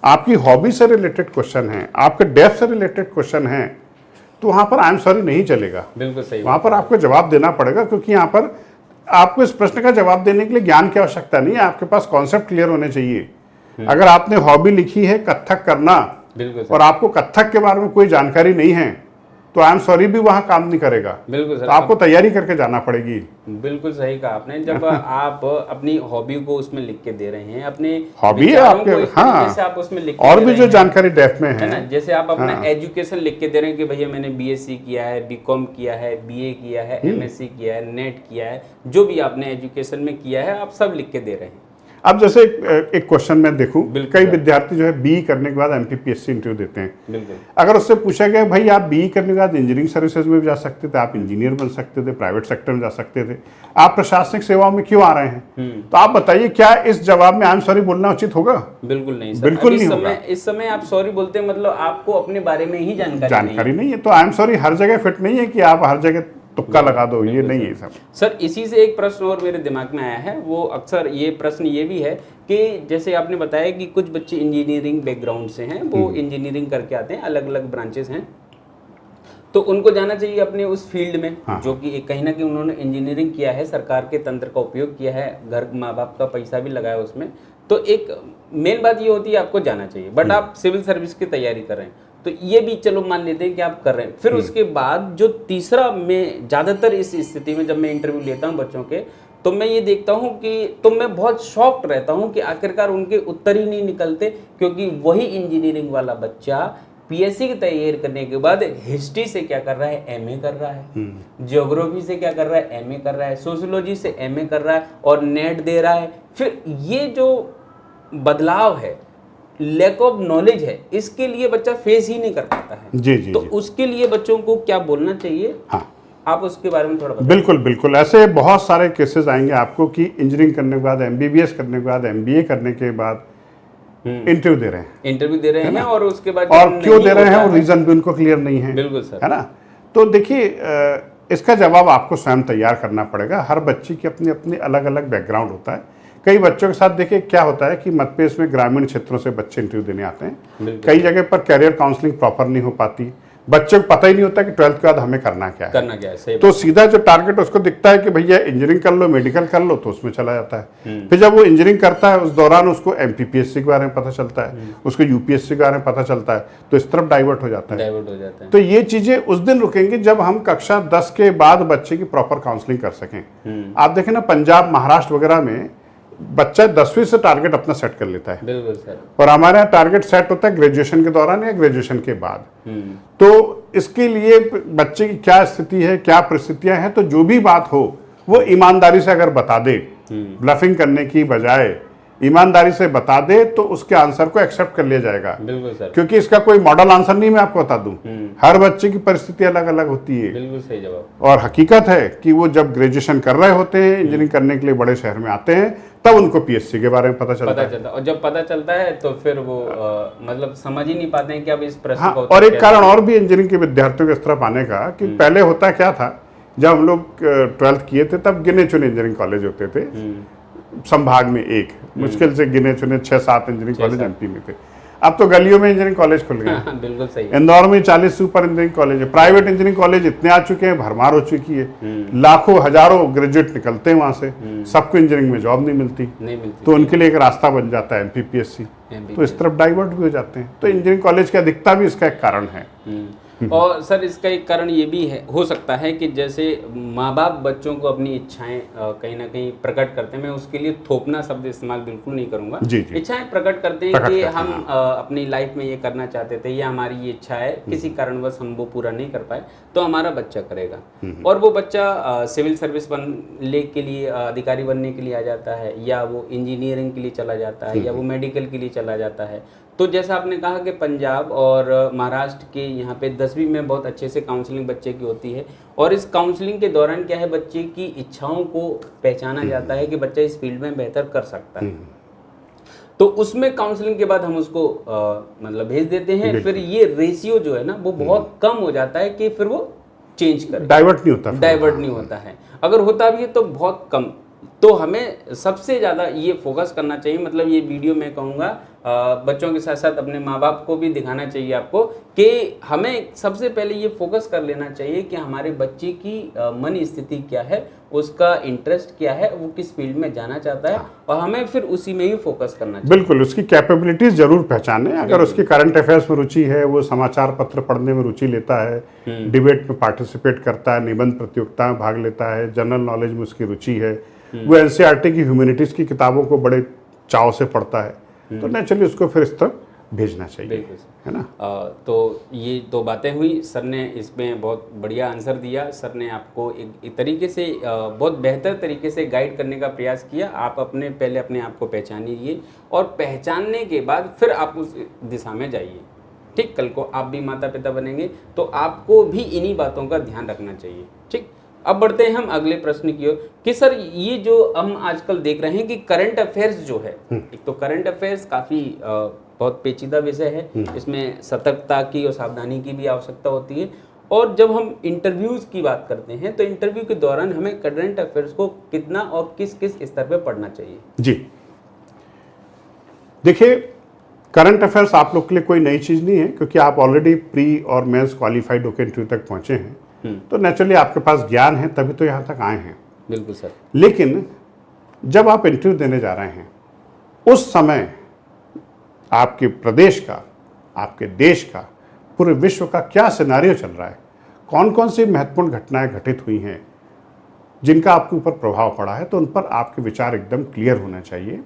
आपकी हॉबी से रिलेटेड क्वेश्चन है, आपके डेफ से रिलेटेड क्वेश्चन है, तो वहां पर आई एम सॉरी नहीं चलेगा। बिल्कुल सही। वहां पर आपको जवाब देना पड़ेगा, क्योंकि यहाँ पर आपको इस प्रश्न का जवाब देने के लिए ज्ञान की आवश्यकता नहीं है, आपके पास कॉन्सेप्ट क्लियर होने चाहिए। अगर आपने हॉबी लिखी है कथक करना और आपको कथक के बारे में कोई जानकारी नहीं है तो आई एम सॉरी भी वहां काम नहीं करेगा। बिल्कुल सर, तो आपको तैयारी करके जाना पड़ेगी। बिल्कुल सही कहा आपने। जब आप अपनी हॉबी को उसमें लिख के दे रहे हैं, अपने हॉबी है आपके, हाँ, आप उसमें लिख और भी जो जानकारी डेफ में है ना, जैसे आप अपना एजुकेशन लिख के दे रहे हैं कि भैया मैंने बीएससी किया है, बीकॉम किया है, बीए किया है, एमएससी किया है, नेट किया है, जो भी आपने एजुकेशन में किया है आप सब लिख के दे रहे हैं। अब जैसे एक क्वेश्चन मैं देखूं, कई विद्यार्थी जो है बीई करने के बाद एमपीपीएससी इंटरव्यू देते हैं। अगर उससे पूछा गया भाई आप बीई करने के बाद इंजीनियरिंग सर्विसेज में भी जा सकते थे, आप इंजीनियर बन सकते थे, प्राइवेट सेक्टर में जा सकते थे, आप प्रशासनिक सेवाओं में क्यों आ रहे हैं? तो आप बताइए, क्या इस जवाब में आई एम सॉरी बोलना उचित होगा? बिल्कुल नहीं सर, बिल्कुल नहीं होगा। इस समय आप सॉरी बोलते हैं मतलब आपको अपने बारे में ही जानकारी नहीं है। तो आई एम सॉरी हर जगह फिट नहीं है कि आप हर जगह तुक्का लगा दो, ये नहीं है सब। सर इसी से एक प्रश्न और मेरे दिमाग में आया है, वो अक्सर ये प्रश्न ये भी है कि जैसे आपने बताया कि कुछ बच्चे इंजीनियरिंग बैकग्राउंड से हैं, वो इंजीनियरिंग करके आते हैं, अलग अलग ब्रांचेस हैं, तो उनको जाना चाहिए अपने उस फील्ड में, जो कि कहीं ना कहीं उन्होंने इंजीनियरिंग किया है, सरकार के तंत्र का उपयोग किया है, घर माँ बाप का पैसा भी लगाया उसमें, तो एक मेन बात ये होती है आपको जाना चाहिए। बट आप सिविल सर्विस की तैयारी कर रहे हैं तो ये भी चलो मान लेते हैं कि आप कर रहे हैं। फिर उसके बाद जो तीसरा, मैं ज़्यादातर इस स्थिति में जब मैं इंटरव्यू लेता हूँ बच्चों के, तो मैं ये देखता हूँ कि तो मैं बहुत शॉक्ड रहता हूँ कि आखिरकार उनके उत्तर ही नहीं निकलते, क्योंकि वही इंजीनियरिंग वाला बच्चा पीएससी की तैयारी करने के बाद हिस्ट्री से क्या कर रहा है, एमए कर रहा है, ज्योग्राफी से क्या कर रहा है, एमए कर रहा है, सोशियोलॉजी से एमए कर रहा है और नेट दे रहा है। फिर ये जो बदलाव है, लैक ऑफ नॉलेज है, इसके लिए बच्चा फेस ही नहीं कर पाता है। जी, तो उसके लिए बच्चों को क्या बोलना चाहिए? हाँ, आप उसके बारे में थोड़ा बताइए। बिल्कुल ऐसे बहुत सारे केसेस आएंगे आपको कि इंजीनियरिंग करने के बाद, एमबीबीएस करने के बाद, एमबीए करने के बाद इंटरव्यू दे रहे हैं और उसके बाद और क्यों दे रहे हैं और रीजन भी उनको क्लियर नहीं है। बिल्कुल सर, है ना। तो देखिए, इसका जवाब आपको स्वयं तैयार करना पड़ेगा। हर बच्चे की अपनी अपनी अलग अलग बैकग्राउंड होता है। कई बच्चों के साथ देखिए क्या होता है कि मध्यप्रदेश में ग्रामीण क्षेत्रों से बच्चे इंटरव्यू देने आते हैं, कई जगह पर कैरियर काउंसलिंग प्रॉपर नहीं हो पाती, बच्चे को पता ही नहीं होता कि 12th के बाद हमें करना क्या है। सही तो सीधा जो टारगेट उसको दिखता है कि भैया इंजीनियरिंग कर लो, मेडिकल कर लो, तो उसमें चला जाता है। फिर जब वो इंजीनियरिंग करता है उस दौरान उसको एमपीपीएससी के बारे में पता चलता है, उसको यूपीएससी के बारे में पता चलता है, तो इस तरफ डाइवर्ट हो जाता है। तो ये चीजें उस दिन रुकेंगी जब हम कक्षा 10 के बाद बच्चे की प्रॉपर काउंसलिंग कर सकें। आप देखें ना, पंजाब, महाराष्ट्र वगैरह में बच्चा 10वीं से टारगेट अपना सेट कर लेता है। बिल्कुल सर। और हमारे यहाँ टारगेट सेट होता है ग्रेजुएशन के दौरान या ग्रेजुएशन के बाद। तो इसके लिए बच्चे की क्या स्थिति है, क्या परिस्थितियां हैं, तो जो भी बात हो वो ईमानदारी से अगर बता दे, ब्लफिंग करने की बजाय ईमानदारी से बता दे, तो उसके आंसर को एक्सेप्ट कर लिया जाएगा। बिल्कुल सर। क्योंकि इसका कोई मॉडल आंसर नहीं मैं आपको बता दूं, हर बच्चे की परिस्थिति अलग अलग होती है। बिल्कुल सही जवाब। और हकीकत है कि वो जब ग्रेजुएशन कर रहे होते हैं, इंजीनियरिंग करने के लिए बड़े शहर में आते हैं, तब उनको पीएससी के बारे में पता चलता है। और जब पता चलता है तो फिर वो मतलब समझ ही नहीं पाते हैं कि अब इस प्रश्न हाँ, को। और एक कारण और भी इंजीनियरिंग के विद्यार्थियों के इस तरफ आने का कि पहले होता क्या था, जब हम लोग 12th किए थे तब गिने चुने इंजीनियरिंग कॉलेज होते थे, संभाग में एक, मुश्किल से गिने चुने 6-7 इंजीनियरिंग कॉलेज एमपी में थे। अब तो गलियों में इंजीनियरिंग कॉलेज खुल गए हैं। बिल्कुल सही। इंदौर में 40 से ऊपर इंजीनियरिंग कॉलेज है, प्राइवेट इंजीनियरिंग कॉलेज इतने आ चुके हैं, भरमार हो चुकी है, लाखों हजारों ग्रेजुएट निकलते हैं वहां से, सबको इंजीनियरिंग में जॉब नहीं मिलती, तो उनके लिए एक रास्ता बन जाता है MPPSC, तो इस तरफ डाइवर्ट भी हो जाते हैं। तो इंजीनियरिंग कॉलेज की अधिकता भी इसका एक कारण है। और सर इसका एक कारण ये भी है, हो सकता है कि जैसे माँ बाप बच्चों को अपनी इच्छाएं कहीं ना कहीं प्रकट करते हैं, मैं उसके लिए थोपना शब्द इस्तेमाल बिल्कुल नहीं करूंगा, इच्छाएं प्रकट करते हैं कि हम अपनी लाइफ में ये करना चाहते थे, ये हमारी ये इच्छा है, किसी कारणवश हम वो पूरा नहीं कर पाए, तो हमारा बच्चा करेगा। और वो बच्चा सिविल सर्विस बनने के लिए, अधिकारी बनने के लिए आ जाता है, या वो इंजीनियरिंग के लिए चला जाता है, या वो मेडिकल के लिए चला जाता है। तो जैसा आपने कहा कि पंजाब और महाराष्ट्र के यहाँ पे 10वीं में बहुत अच्छे से काउंसलिंग बच्चे की होती है, और इस काउंसलिंग के दौरान क्या है, बच्चे की इच्छाओं को पहचाना जाता है कि बच्चा इस फील्ड में बेहतर कर सकता है, तो उसमें काउंसलिंग के बाद हम उसको मतलब भेज देते हैं। फिर ये रेशियो जो है ना वो बहुत कम हो जाता है कि फिर वो चेंज करे, डाइवर्ट नहीं होता है। अगर होता भी है तो बहुत कम। तो हमें सबसे ज़्यादा ये फोकस करना चाहिए, मतलब ये वीडियो मैं कहूँगा बच्चों के साथ साथ अपने माँ बाप को भी दिखाना चाहिए आपको, कि हमें सबसे पहले ये फोकस कर लेना चाहिए कि हमारे बच्चे की मन स्थिति क्या है, उसका इंटरेस्ट क्या है, वो किस फील्ड में जाना चाहता है, और हमें फिर उसी में ही फोकस करना चाहिए। बिल्कुल, उसकी कैपेबिलिटीज जरूर पहचाने। अगर उसकी करंट अफेयर्स में रुचि है, वो समाचार पत्र पढ़ने में रुचि लेता है, डिबेट में पार्टिसिपेट करता है, निबंध प्रतियोगिता में भाग लेता है, जनरल नॉलेज में उसकी रुचि है, वो NCERT की ह्यूमैनिटीज की किताबों को बड़े चाव से पढ़ता है, तो नेचुरली उसको फिर इस तरफ भेजना चाहिए, है ना। तो ये दो बातें हुई, सर ने इसमें बहुत बढ़िया आंसर दिया। सर ने आपको एक तरीके से बहुत बेहतर तरीके से गाइड करने का प्रयास किया। आप पहले अपने आप को पहचानिए, और पहचानने के बाद फिर आप उस दिशा में जाइए। ठीक, कल को आप भी माता पिता बनेंगे तो आपको भी इन्हीं बातों का ध्यान रखना चाहिए। ठीक, अब बढ़ते हैं हम अगले प्रश्न की ओर कि सर ये जो हम आजकल देख रहे हैं कि करंट अफेयर्स जो है, एक तो करंट अफेयर्स काफ़ी बहुत पेचीदा विषय है, इसमें सतर्कता की और सावधानी की भी आवश्यकता होती है। और जब हम इंटरव्यूज़ की बात करते हैं तो इंटरव्यू के दौरान हमें करंट अफेयर्स को कितना और किस किस स्तर पर पढ़ना चाहिए? जी देखिए, करंट अफेयर्स आप लोग के लिए कोई नई चीज़ नहीं है, क्योंकि आप ऑलरेडी प्री और मेंस क्वालिफाइड होकर इंटरव्यू तक पहुंचे हैं, तो नेचुरली आपके पास ज्ञान है, तभी तो यहाँ तक आए हैं। बिल्कुल सर। लेकिन जब आप इंटरव्यू देने जा रहे हैं, उस समय आपके प्रदेश का, आपके देश का, पूरे विश्व का क्या सिनेरियो चल रहा है, कौन कौन सी महत्वपूर्ण घटनाएं घटित हुई हैं जिनका आपके ऊपर प्रभाव पड़ा है, तो उन पर आपके विचार एकदम क्लियर होना चाहिए।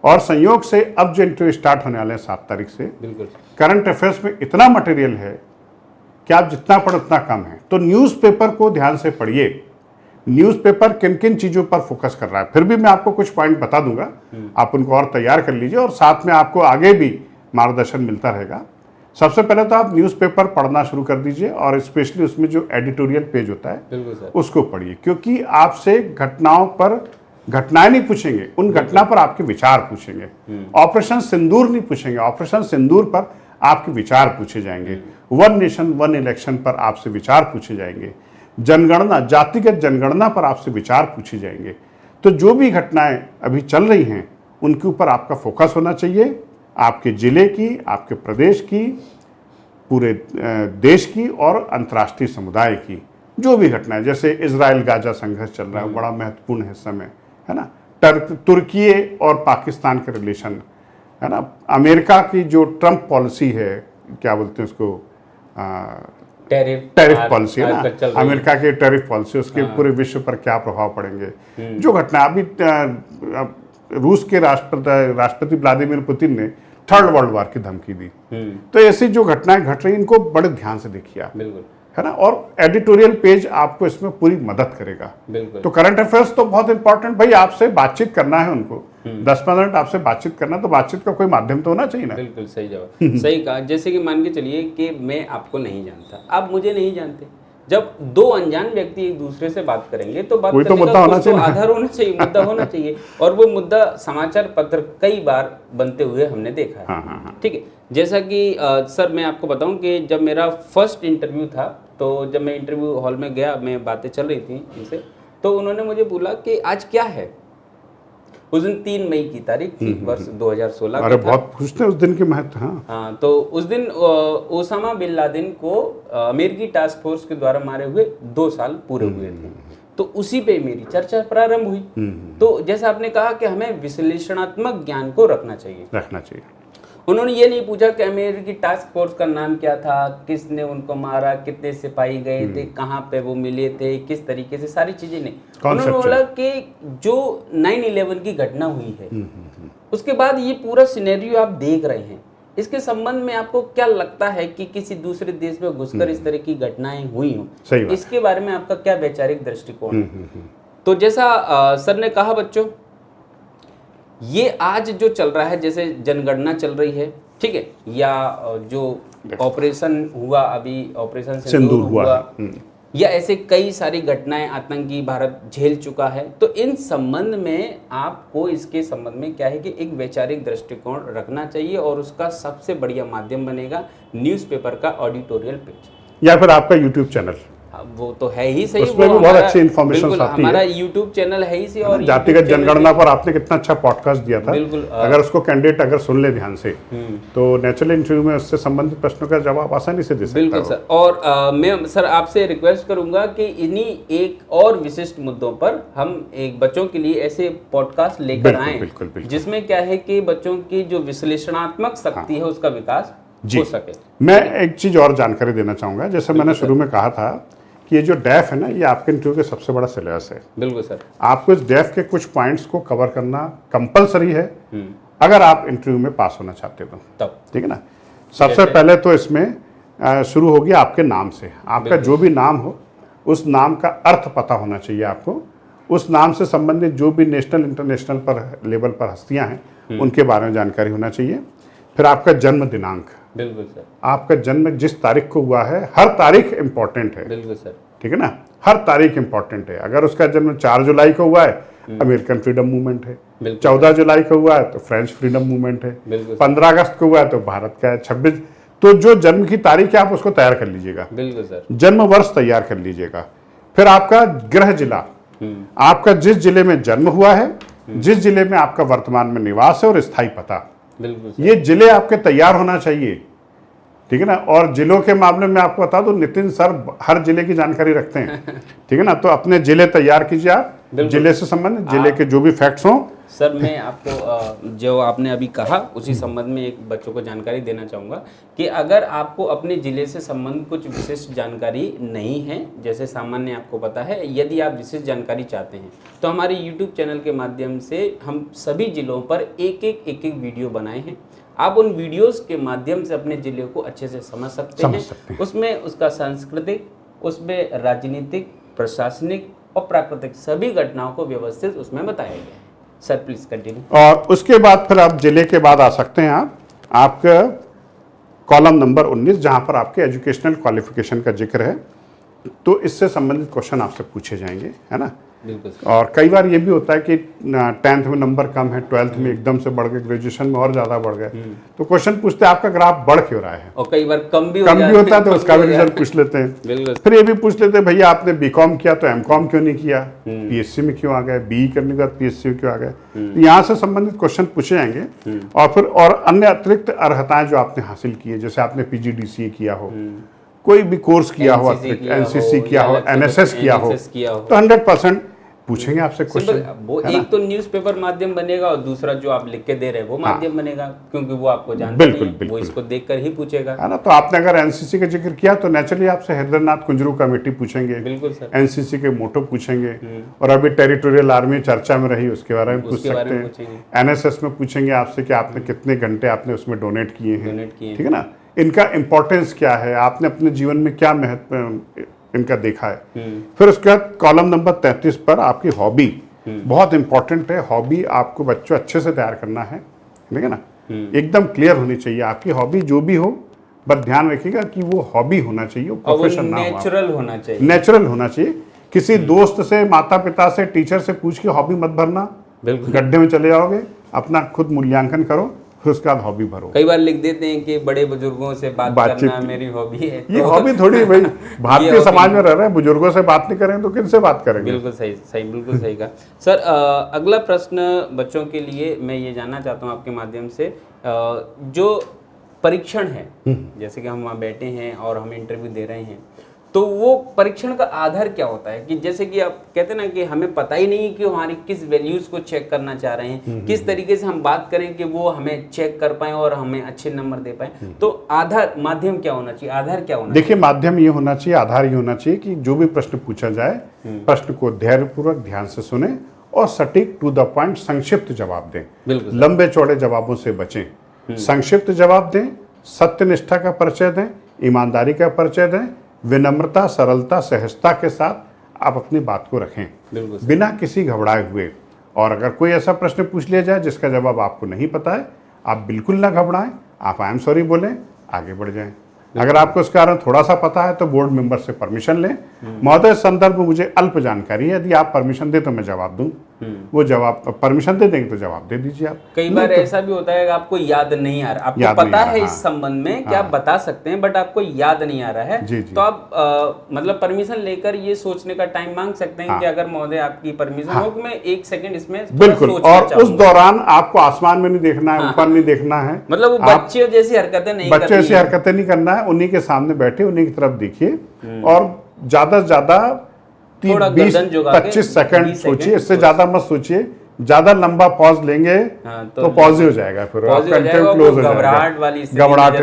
और संयोग से अब जो इंटरव्यू स्टार्ट होने वाले हैं 7 तारीख से, बिल्कुल करंट अफेयर्स में इतना मटेरियल है कि आप जितना पढ़ो उतना कम है। तो न्यूज़पेपर को ध्यान से पढ़िए, न्यूज़पेपर किन किन चीज़ों पर फोकस कर रहा है। फिर भी मैं आपको कुछ पॉइंट बता दूंगा, आप उनको और तैयार कर लीजिए, और साथ में आपको आगे भी मार्गदर्शन मिलता रहेगा। सबसे पहले तो आप न्यूज़पेपर पढ़ना शुरू कर दीजिए, और स्पेशली उसमें जो एडिटोरियल पेज होता है उसको पढ़िए, क्योंकि आपसे घटनाओं पर घटनाएं नहीं पूछेंगे, उन घटना पर आपके विचार पूछेंगे। ऑपरेशन सिंदूर नहीं पूछेंगे, ऑपरेशन सिंदूर पर आपके विचार पूछे जाएंगे। वन नेशन वन इलेक्शन पर आपसे विचार पूछे जाएंगे। जनगणना, जातिगत जनगणना पर आपसे विचार पूछे जाएंगे। तो जो भी घटनाएं अभी चल रही हैं उनके ऊपर आपका फोकस होना चाहिए, आपके जिले की, आपके प्रदेश की, पूरे देश की और अंतर्राष्ट्रीय समुदाय की जो भी घटनाएं, जैसे इजराइल गाजा संघर्ष चल रहा है, बड़ा महत्वपूर्ण है इस समय, है ना। तुर्की और पाकिस्तान के रिलेशन, है ना। अमेरिका की जो ट्रंप पॉलिसी है, क्या बोलते हैं उसको, टैरिफ पॉलिसी है ना, अमेरिका की टैरिफ पॉलिसी, उसके पूरे विश्व पर क्या प्रभाव पड़ेंगे। जो घटना अभी रूस के राष्ट्रपति व्लादिमीर पुतिन ने 3rd वर्ल्ड वॉर की धमकी दी, तो ऐसी जो घटनाएं घट रही हैं इनको बड़े ध्यान से देखिए आप, है ना। और एडिटोरियल पेज आपको इसमें पूरी मदद करेगा। तो करंट अफेयर्स तो बहुत इंपॉर्टेंट, भाई आपसे बातचीत करना है उनको, 10-15 मिनट आपसे बातचीत करना, तो बातचीत का कोई माध्यम तो होना चाहिए ना। बिल्कुल सही जवाब, सही कहा। जैसे कि मान के चलिए कि मैं आपको नहीं जानता, आप मुझे नहीं जानते, जब दो अनजान व्यक्ति एक दूसरे से बात करेंगे तो बात करने का कुछ तो आधार होना चाहिए, मुद्दा होना चाहिए, और वो मुद्दा समाचार पत्र कई बार बनते हुए हमने देखा है। ठीक है, जैसा कि सर मैं आपको बताऊं कि जब मेरा फर्स्ट इंटरव्यू था, तो जब मैं इंटरव्यू हॉल में गया, मैं बातें चल रही थी इनसे, तो उन्होंने मुझे बोला कि आज क्या है। उस दिन 3 मई की तारीख थी वर्ष 2016 अरे का था। बहुत खुश थे उस दिन के महत्व। हाँ हाँ, तो उस दिन ओसामा बिन लादेन को अमेरिकी टास्क फोर्स के द्वारा मारे हुए 2 साल पूरे हुए थे। तो उसी पे मेरी चर्चा प्रारंभ हुई। तो जैसा आपने कहा कि हमें विश्लेषणात्मक ज्ञान को रखना चाहिए। उन्होंने ये नहीं पूछा कि अमेरिकी टास्क फोर्स का नाम क्या था, किसने उनको मारा, कितने सिपाही गए थे, कहाँ पे वो मिले थे, किस तरीके से, सारी चीजें नहीं। उन्होंने बोला कि जो 9/11 की घटना हुई है उसके बाद ये पूरा सिनेरियो आप देख रहे हैं, इसके संबंध में आपको क्या लगता है कि किसी दूसरे देश में घुसकर इस तरह की घटनाएं हुई हों, इसके बारे में आपका क्या वैचारिक दृष्टिकोण है? तो जैसा सर ने कहा बच्चों, ये आज जो चल रहा है, जैसे जनगणना चल रही है, ठीक है, या जो ऑपरेशन हुआ अभी, ऑपरेशन सिंदूर हुआ, या ऐसे कई सारी घटनाएं आतंकी भारत झेल चुका है, तो इन संबंध में आपको इसके संबंध में क्या है कि एक वैचारिक दृष्टिकोण रखना चाहिए, और उसका सबसे बढ़िया माध्यम बनेगा न्यूज़पेपर का ऑडिटोरियल पेज या फिर आपका यूट्यूब चैनल। वो तो है ही सही, उसमें भी बहुत अच्छी इन्फॉर्मेशन आती है। हमारा यूट्यूब चैनल है ही सही। और जातिगत जनगणना पर आपने कितना अच्छा पॉडकास्ट दिया था। बिल्कुल, अगर उसको कैंडिडेट अगर सुन ले ध्यान से तो नेचुरल इंटरव्यू में उससे संबंधित प्रश्नों का जवाब आसानी से दे सकता है। बिल्कुल सर। और मैं सर आपसे रिक्वेस्ट करूंगा कि इन्हीं एक और विशिष्ट मुद्दों पर हम एक बच्चों के लिए ऐसे पॉडकास्ट लेकर आए जिसमें क्या है कि बच्चों की जो विश्लेषणात्मक शक्ति है उसका विकास हो सके। मैं एक चीज और जानकारी देना चाहूंगा, जैसे मैंने शुरू में कहा था कि ये जो डैफ है ना, ये आपके इंटरव्यू के सबसे बड़ा सिलेबस है। बिल्कुल सर। आपको इस डैफ के कुछ पॉइंट्स को कवर करना कंपलसरी है अगर आप इंटरव्यू में पास होना चाहते हो तब, ठीक है ना। सबसे पहले तो इसमें शुरू होगी आपके नाम से। आपका जो भी नाम हो उस नाम का अर्थ पता होना चाहिए आपको। उस नाम से संबंधित जो भी नेशनल इंटरनेशनल पर लेवल पर हस्तियां हैं उनके बारे में जानकारी होना चाहिए। फिर आपका जन्म दिनांक। बिल्कुल सर। आपका जन्म जिस तारीख को हुआ है, हर तारीख इंपॉर्टेंट है। बिल्कुल सर। ठीक है ना, हर तारीख इंपॉर्टेंट है। अगर उसका जन्म 4 जुलाई को हुआ है, अमेरिकन फ्रीडम मूवमेंट है। 14 जुलाई को हुआ है तो फ्रेंच फ्रीडम मूवमेंट है। 15 अगस्त को हुआ है तो भारत का है। 26, तो जो जन्म की तारीख है आप उसको तैयार कर लीजिएगा। बिल्कुल सर। जन्म वर्ष तैयार कर लीजिएगा। फिर आपका गृह जिला, आपका जिस जिले में जन्म हुआ है, जिस जिले में आपका वर्तमान में निवास है और स्थायी पता, ये जिले आपके तैयार होना चाहिए। ठीक है ना। और जिलों के मामले में आपको बता दो, नितिन सर हर जिले की जानकारी रखते हैं। ठीक है ना, तो अपने जिले तैयार कीजिए आप, जिले से संबंधित जिले के जो भी फैक्ट्स हों। सर मैं आपको जो आपने अभी कहा उसी संबंध में एक बच्चों को जानकारी देना चाहूँगा कि अगर आपको अपने ज़िले से संबंधित कुछ विशिष्ट जानकारी नहीं है, जैसे सामान्य आपको पता है, यदि आप विशिष्ट जानकारी चाहते हैं तो हमारे यूट्यूब चैनल के माध्यम से हम सभी ज़िलों पर एक एक वीडियो बनाए हैं। आप उन वीडियोस के माध्यम से अपने ज़िले को अच्छे से समझ सकते हैं। उसमें उसका सांस्कृतिक, उसमें राजनीतिक, प्रशासनिक और प्राकृतिक सभी घटनाओं को व्यवस्थित उसमें बताया गया है। Sir please continue. और उसके बाद फिर आप जिले के बाद आ सकते हैं आपका कॉलम नंबर 19, जहां पर आपके एजुकेशनल क्वालिफिकेशन का जिक्र है। तो इससे संबंधित क्वेश्चन आपसे पूछे जाएंगे, है ना। बिल्कुल। और कई बार ये भी होता है कि 10th में नंबर कम है, 12th में एकदम से बढ़ गए, ग्रेजुएशन में और ज़्यादा बढ़ गए, तो क्वेश्चन पूछते हैं आपका ग्राफ बढ़ क्यों रहा है। और कई बार कम भी होता है तो उसका भी रिजल्ट पूछ लेते हैं। फिर ये भी पूछ लेते हैं भैया आपने बीकॉम किया तो एमकॉम क्यों नहीं किया, पीएससी में क्यों आ गए, बीई करने के बाद पीएससी में क्यों आ गए। यहाँ से संबंधित क्वेश्चन पूछे जाएंगे। और फिर और अन्य अतिरिक्त अर्हताएं जो आपने हासिल की है, जैसे आपने PGDCA किया हो, कोई भी कोर्स किया हो, NCC किया हो, NSS किया हो, तो 100% पूछेंगे आपसे क्वेश्चन। वो एक तो न्यूज़पेपर माध्यम बनेगा और दूसरा जो आप लिख के दे रहे हैं वो माध्यम बनेगा, क्योंकि वो आपको जानता नहीं है, वो इसको देखकर ही पूछेगा, है ना। तो आपने अगर NCC का जिक्र किया तो नेचुरली आपसे हरिंद्रनाथ कुंजरू कमेटी पूछेंगे। बिल्कुल सर। NCC के मोटो पूछेंगे, और अभी टेरिटोरियल आर्मी चर्चा में रही उसके बारे में पूछ सकते हैं। NSS में पूछेंगे आपसे कि आपने कितने घंटे आपने उसमें डोनेट किए हैं, ठीक है ना। इनका इंपॉर्टेंस क्या है, आपने अपने जीवन में क्या महत्व इनका देखा है। फिर उसके बाद कॉलम नंबर 33 पर आपकी हॉबी बहुत इंपॉर्टेंट है। हॉबी आपको बच्चों अच्छे से तैयार करना है, ठीक है ना। एकदम क्लियर होनी चाहिए आपकी हॉबी, जो भी हो, बस ध्यान रखिएगा कि वो हॉबी होना चाहिए, प्रोफेशन ना हो, नेचुरल होना चाहिए। नेचुरल होना चाहिए। किसी दोस्त से, माता पिता से, टीचर से पूछ के हॉबी मत भरना, गड्ढे में चले जाओगे। अपना खुद मूल्यांकन करो फिर उसके बाद हॉबी भरो। कई बार लिख देते हैं कि बड़े बुजुर्गों से बात करना मेरी हॉबी है। ये हॉबी थोड़ी भाई, भारतीय समाज में रह रहे हैं, बुजुर्गों से बात नहीं करें तो किन से बात करेंगे। बिल्कुल सही सही, बिल्कुल सही कहा सर। अगला प्रश्न बच्चों के लिए मैं ये जानना चाहता हूँ आपके माध्यम से, जो परीक्षण है, जैसे कि हम वहाँ बैठे हैं और हम इंटरव्यू दे रहे हैं, तो वो परीक्षण का आधार क्या होता है? कि जैसे कि आप कहते हैं ना कि हमें पता ही नहीं कि हमारी किस वैल्यूज को चेक करना चाह रहे हैं, किस तरीके से हम बात करें कि वो हमें चेक कर पाए और हमें अच्छे नंबर दे पाए। तो आधार, माध्यम क्या होना चाहिए, आधार क्या होना चाहिए? देखिए, माध्यम ये होना चाहिए, आधार ये होना चाहिए कि जो भी प्रश्न पूछा जाए, प्रश्न को धैर्यपूर्वक ध्यान से सुने और सटीक टू द पॉइंट संक्षिप्त जवाब दें। बिल्कुल, लंबे चौड़े जवाबों से बचें, संक्षिप्त जवाब दें, सत्यनिष्ठा का परिचय दें, ईमानदारी का परिचय दें, विनम्रता, सरलता, सहजता के साथ आप अपनी बात को रखें, बिना किसी घबराए हुए। और अगर कोई ऐसा प्रश्न पूछ लिया जाए जिसका जवाब आपको नहीं पता है, आप बिल्कुल ना घबराएं, आप आई एम सॉरी बोलें, आगे बढ़ जाएं। अगर आपको इस कारण थोड़ा सा पता है तो बोर्ड मेंबर से परमिशन लें, महोदय संदर्भ में मुझे अल्प जानकारी है, यदि आप परमिशन दे तो मैं जवाब दूं। वो जवाब परमिशन दे देंगे तो जवाब दे दीजिए आप। कई बार ऐसा भी होता है कि आपको याद नहीं आ रहा, आपको पता है इस संबंध में कि आप बता सकते हैं, बट आपको याद नहीं आ रहा है, तो आप मतलब परमिशन लेकर ये सोचने का टाइम मांग सकते हैं कि अगर महोदय आपकी परमिशन हो कि मैं 1 सेकंड इसमें बिल्कुल। और उस दौरान आपको आसमान में नहीं देखना है, ऊपर नहीं देखना है, मतलब वो बच्चे जैसी हरकतें नहीं करनी है, बच्चे जैसी हरकतें नहीं करना है। उन्हीं के सामने बैठे, उन्हीं की तरफ देखिए और ज्यादा से ज्यादा 20-25 सेकंड सोचिए, इससे ज्यादा मत सोचिए। ज्यादा लंबा पॉज लेंगे तो पॉज ही हो जाएगा, फिर कंटेंट क्लोज हो जाएगा। घबराहट वाली घबराहट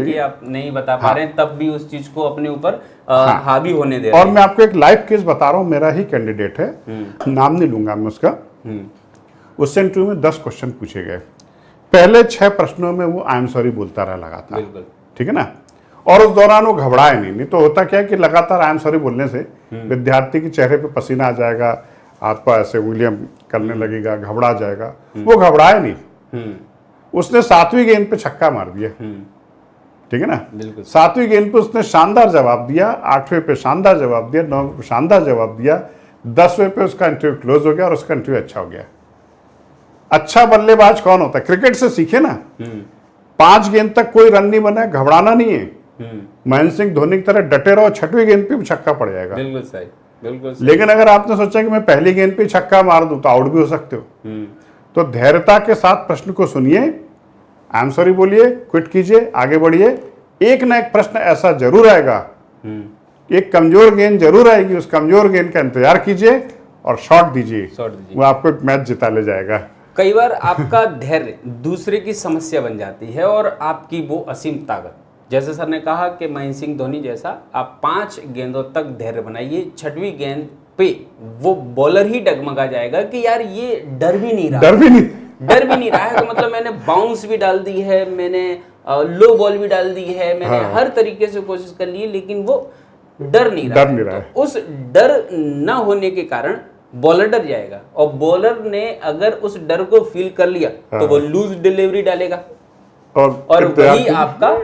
कि आप नहीं बता पा रहे हैं, तब भी उस चीज को अपने ऊपर हावी होने दे रहे हैं। और मैं आपको एक लाइव केस बता रहा हूँ, मेरा ही कैंडिडेट है, नाम नहीं लूंगा मैं उसका। उससे इंटरव्यू में 10 क्वेश्चन पूछे गए, पहले 6 प्रश्नों में वो आई एम सॉरी बोलता रहा लगातार, ठीक है ना। और उस दौरान वो घबराए नहीं तो होता क्या है कि लगातार आई एम सॉरी बोलने से विद्यार्थी के चेहरे पे पसीना आ जाएगा, हाथ पर ऐसे उंगलियां करने लगेगा, घबरा जाएगा। वो घबराए नहीं, उसने 7वीं गेंद पे छक्का मार दिया, ठीक है ना। 7वीं गेंद पे उसने शानदार जवाब दिया, 8वें पे शानदार जवाब दिया, 9वें पे शानदार जवाब दिया, 10वें पे उसका इंटरव्यू क्लोज हो गया और उसका इंटरव्यू अच्छा हो गया। अच्छा बल्लेबाज कौन होता है? क्रिकेट से सीखे ना, 5 गेंद तक कोई रन नहीं बना, घबराना नहीं है। महेंद्र सिंह धोनी की तरह डटे रहो, 6वीं गेंद पे भी छक्का पड़ जाएगा। बिल्कुल सही, बिल्कुल सही। लेकिन अगर आपने सोचा कि मैं पहली गेंद पे छक्का मार दूं तो आउट भी हो सकते हो। तो धैर्यता के साथ प्रश्न को सुनिए, आई एम सॉरी बोलिए, क्विट कीजिए, आगे बढ़िए। एक ना एक प्रश्न ऐसा जरूर आएगा, एक कमजोर गेंद जरूर आएगी, उस कमजोर गेंद का इंतजार कीजिए और शॉट दीजिए, वो आपको एक मैच जिता ले जाएगा। कई बार आपका धैर्य दूसरे की समस्या बन जाती है और आपकी वो असीम ताकत, जैसे सर ने कहा कि महेंद्र सिंह धोनी जैसा आप 5 गेंदों तक धैर्य बनाइए, 6वीं गेंद पे वो बॉलर ही डगमगा जाएगा कि यार ये डर भी नहीं रहा है। तो मतलब मैंने बाउंस भी डाल दी है, मैंने लो बॉल भी डाल दी है, मैंने हर तरीके से कोशिश कर ली, लेकिन वो डर नहीं रहा है। तो उस डर न होने के कारण बॉलर डर जाएगा, और बॉलर ने अगर उस डर को फील कर लिया तो वो लूज डिलीवरी डालेगा, और वही आपका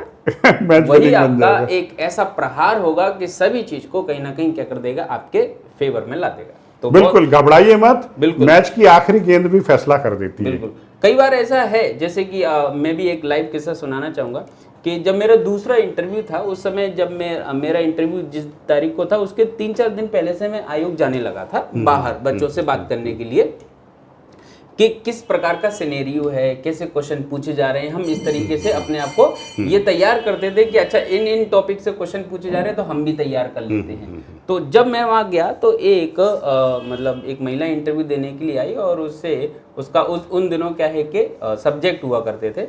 एक ऐसा प्रहार होगा कि सभी चीज को कहीं ना कहीं क्या कर देगा, आपके फेवर में ला देगा। तो बिल्कुल घबराइए मत, मैच की आखिरी गेंद भी फैसला कर देती है। बिल्कुल। कई बार ऐसा है, जैसे कि मैं भी एक लाइव किस्सा सुनाना चाहूंगा कि जब मेरा दूसरा इंटरव्यू था, उस समय जब मेरा इंटरव्यू जिस तारीख को था उसके 3-4 दिन पहले से मैं आयोग जाने लगा था बाहर बच्चों से बात करने के लिए, कि किस प्रकार का सिनेरियो है, कैसे क्वेश्चन पूछे जा रहे हैं। हम इस तरीके से अपने आप को ये तैयार करते थे कि अच्छा इन टॉपिक से क्वेश्चन पूछे जा रहे हैं तो हम भी तैयार कर लेते हैं। तो जब मैं वहाँ गया तो मतलब एक महिला इंटरव्यू देने के लिए आई, और उसका उन दिनों क्या है कि सब्जेक्ट हुआ करते थे,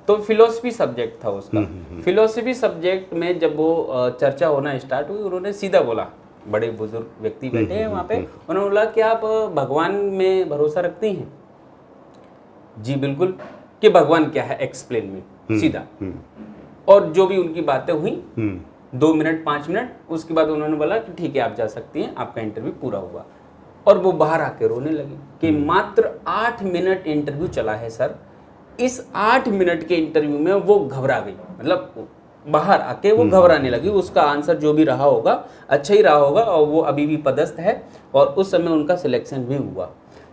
तो फिलोसफी सब्जेक्ट था उसका। फिलोसफी सब्जेक्ट में जब वो चर्चा होना स्टार्ट हुई, उन्होंने सीधा बोला, बड़े बुजुर्ग व्यक्ति बैठे हैं वहाँ पे, उन्होंने बोला कि आप भगवान में भरोसा रखती हैं? जी बिल्कुल। कि भगवान क्या है, एक्सप्लेन में, सीधा। और जो भी उनकी बातें हुई 2 मिनट 5 मिनट, उसके बाद उन्होंने बोला कि ठीक है आप जा सकती हैं, आपका इंटरव्यू पूरा हुआ। और वो बाहर आके रोने लगी कि मात्र 8 मिनट इंटरव्यू चला है सर, इस 8 मिनट के इंटरव्यू में वो घबरा गई, मतलब बाहर आके वो घबराने लगी। उसका आंसर जो भी रहा होगा अच्छा ही रहा होगा, और वो अभी भी पदस्थ है, और उस समय उनका सिलेक्शन भी हुआ।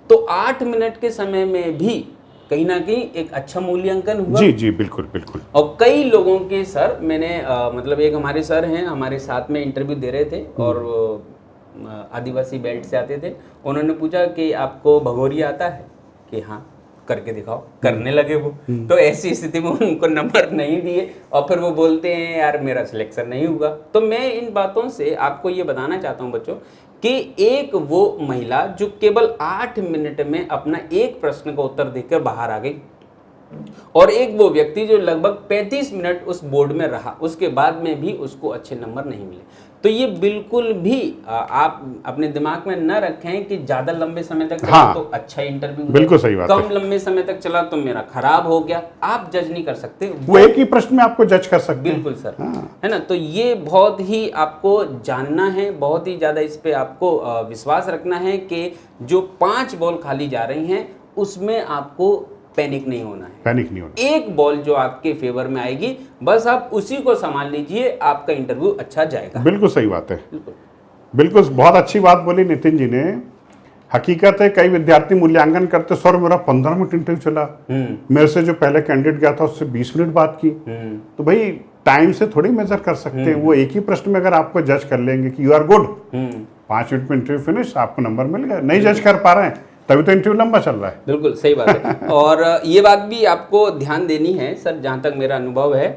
तो 8 मिनट के समय में भी कहीं ना कहीं एक अच्छा मूल्यांकन हुआ। जी जी बिल्कुल बिल्कुल। और कई लोगों के सर मैंने मतलब एक हमारे सर हैं, हमारे साथ में इंटरव्यू दे रहे थे और आदिवासी बेल्ट से आते थे। उन्होंने पूछा कि आपको भगोरिया आता है, कि हाँ करके दिखाओ, करने लगे वो। तो ऐसी स्थिति में उनको नंबर नहीं दिए और फिर वो बोलते हैं यार मेरा सिलेक्शन नहीं हुआ। तो मैं इन बातों से आपको ये बताना चाहता हूँ बच्चों कि एक वो महिला जो केवल 8 मिनट में अपना एक प्रश्न का उत्तर देकर बाहर आ गई, और एक वो व्यक्ति जो लगभग 35 मिनट उस बोर्ड में रहा, उसके बाद में भी उसको अच्छे नंबर नहीं मिले। तो ये बिल्कुल भी आप अपने दिमाग में न रखें कि ज़्यादा लंबे समय तक चला तो अच्छा इंटरव्यू, बिल्कुल सही बात कम है। लंबे समय तक चला तो मेरा खराब हो गया। आप जज नहीं कर सकते, वो एक ही प्रश्न में आपको जज कर सकते हैं। बिल्कुल सर, है ना। तो ये बहुत ही आपको जानना है, बहुत ही ज़्यादा इस पे आपको विश्वास रखना है कि जो 5 बॉल खाली जा रही हैं उसमें आपको पैनिक नहीं होना है। पैनिक नहीं होना। एक बॉल जो आपके फेवर में आएगी बस आप उसी को संभाल लीजिए, आपका इंटरव्यू अच्छा जाएगा। बिल्कुल सही बात है, बिल्कुल बहुत अच्छी बात बोली नितिन जी ने। हकीकत है कई विद्यार्थी मूल्यांकन करते सर मेरा 15 मिनट इंटरव्यू चला, मेरे से जो पहले कैंडिडेट गया था उससे 20 मिनट बात की। तो भाई टाइम से थोड़ी मेजर कर सकते हैं। वो एक ही प्रश्न में अगर आपको जज कर लेंगे कि यू आर गुड, 5 मिनट में इंटरव्यू फिनिश, आपको नंबर मिल गया। नहीं जज कर पा रहे हैं तभी तो इंटरव्यू लंबा चल रहा है। बिल्कुल सही बात है। और ये बात भी आपको ध्यान देनी है सर, जहाँ तक मेरा अनुभव है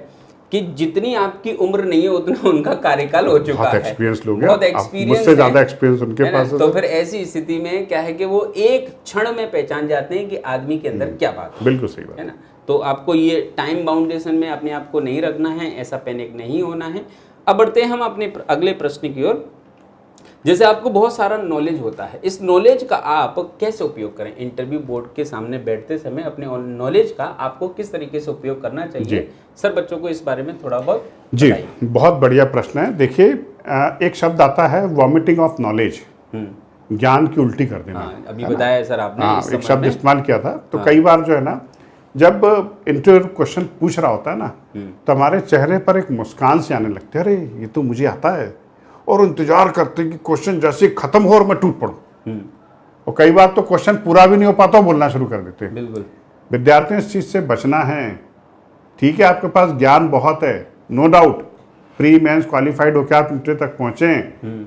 कि जितनी आपकी उम्र नहीं है उतना उनका कार्यकाल हो चुका है। एक्सपीरियंस लोग हैं, बहुत एक्सपीरियंस, मुझसे ज्यादा एक्सपीरियंस उनके पास है। तो फिर ऐसी स्थिति में क्या है कि वो एक क्षण में पहचान जाते हैं कि आदमी के अंदर क्या बात है। बिल्कुल सही बात है ना। तो आपको ये टाइम बाउंडेशन में अपने आप को नहीं रखना है, ऐसा पैनिक नहीं होना है। अब बढ़ते हैं हम अपने अगले प्रश्न की ओर। जैसे आपको बहुत सारा नॉलेज होता है, इस नॉलेज का आप कैसे उपयोग करें? इंटरव्यू बोर्ड के सामने बैठते समय अपने नॉलेज का आपको किस तरीके से उपयोग करना चाहिए सर? बच्चों को इस बारे में थोड़ा बहुत जी बताइए। बहुत बढ़िया प्रश्न है। देखिए एक शब्द आता है वॉमिटिंग ऑफ नॉलेज, ज्ञान की उल्टी कर देना। अभी बताया सर आपने, एक शब्द इस्तेमाल किया था। तो कई बार जो है ना, जब इंटरव्यू क्वेश्चन पूछ रहा होता है ना, तो हमारे चेहरे पर एक मुस्कान से आने लगते हैं, अरे ये तो मुझे आता है, और इंतजार करते कि क्वेश्चन जैसे खत्म हो और मैं टूट पड़ूं। और कई बार तो क्वेश्चन पूरा भी नहीं हो पाता, बोलना शुरू कर देते हैं। बिल्कुल विद्यार्थियों इस चीज से बचना है। ठीक है आपके पास ज्ञान बहुत है, no doubt, pre mains qualified होकर आप इंटरव्यू तक पहुंचे,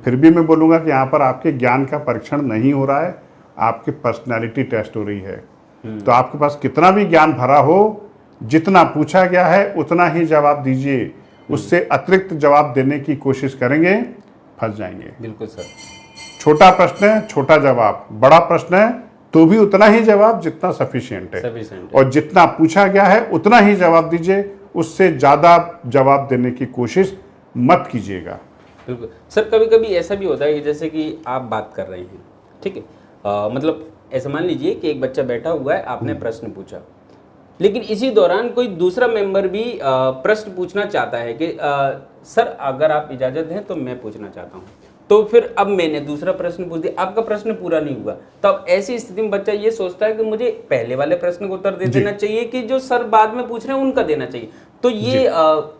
फिर भी मैं बोलूंगा कि यहाँ पर आपके ज्ञान का परीक्षण नहीं हो रहा है, आपकी पर्सनैलिटी टेस्ट हो रही है। तो आपके पास कितना भी ज्ञान भरा हो, जितना पूछा गया है उतना ही जवाब दीजिए। उससे अतिरिक्त जवाब देने की कोशिश करेंगे फंस जाएंगे। बिल्कुल सर। छोटा प्रश्न है छोटा जवाब, बड़ा प्रश्न है तो भी उतना ही जवाब जितना सफिशिएंट है। और जितना पूछा गया है उतना ही जवाब दीजिए, उससे ज़्यादा जवाब देने की कोशिश मत कीजिएगा। बिल्कुल सर। कभी कभी ऐसा भी होता है कि जैसे कि आप बात कर रहे हैं, ठीक है, मतलब ऐसा मान लीजिए कि एक बच्चा बैठा हुआ है, आपने प्रश्न पूछा, लेकिन इसी दौरान कोई दूसरा मेंबर भी प्रश्न पूछना चाहता है कि सर अगर आप इजाज़त दें तो मैं पूछना चाहता हूँ। तो फिर अब मैंने दूसरा प्रश्न पूछ दिया, आपका प्रश्न पूरा नहीं हुआ। तब ऐसी स्थिति में बच्चा ये सोचता है कि मुझे पहले वाले प्रश्न को उत्तर दे देना चाहिए कि जो सर बाद में पूछ रहे हैं उनका देना चाहिए। तो ये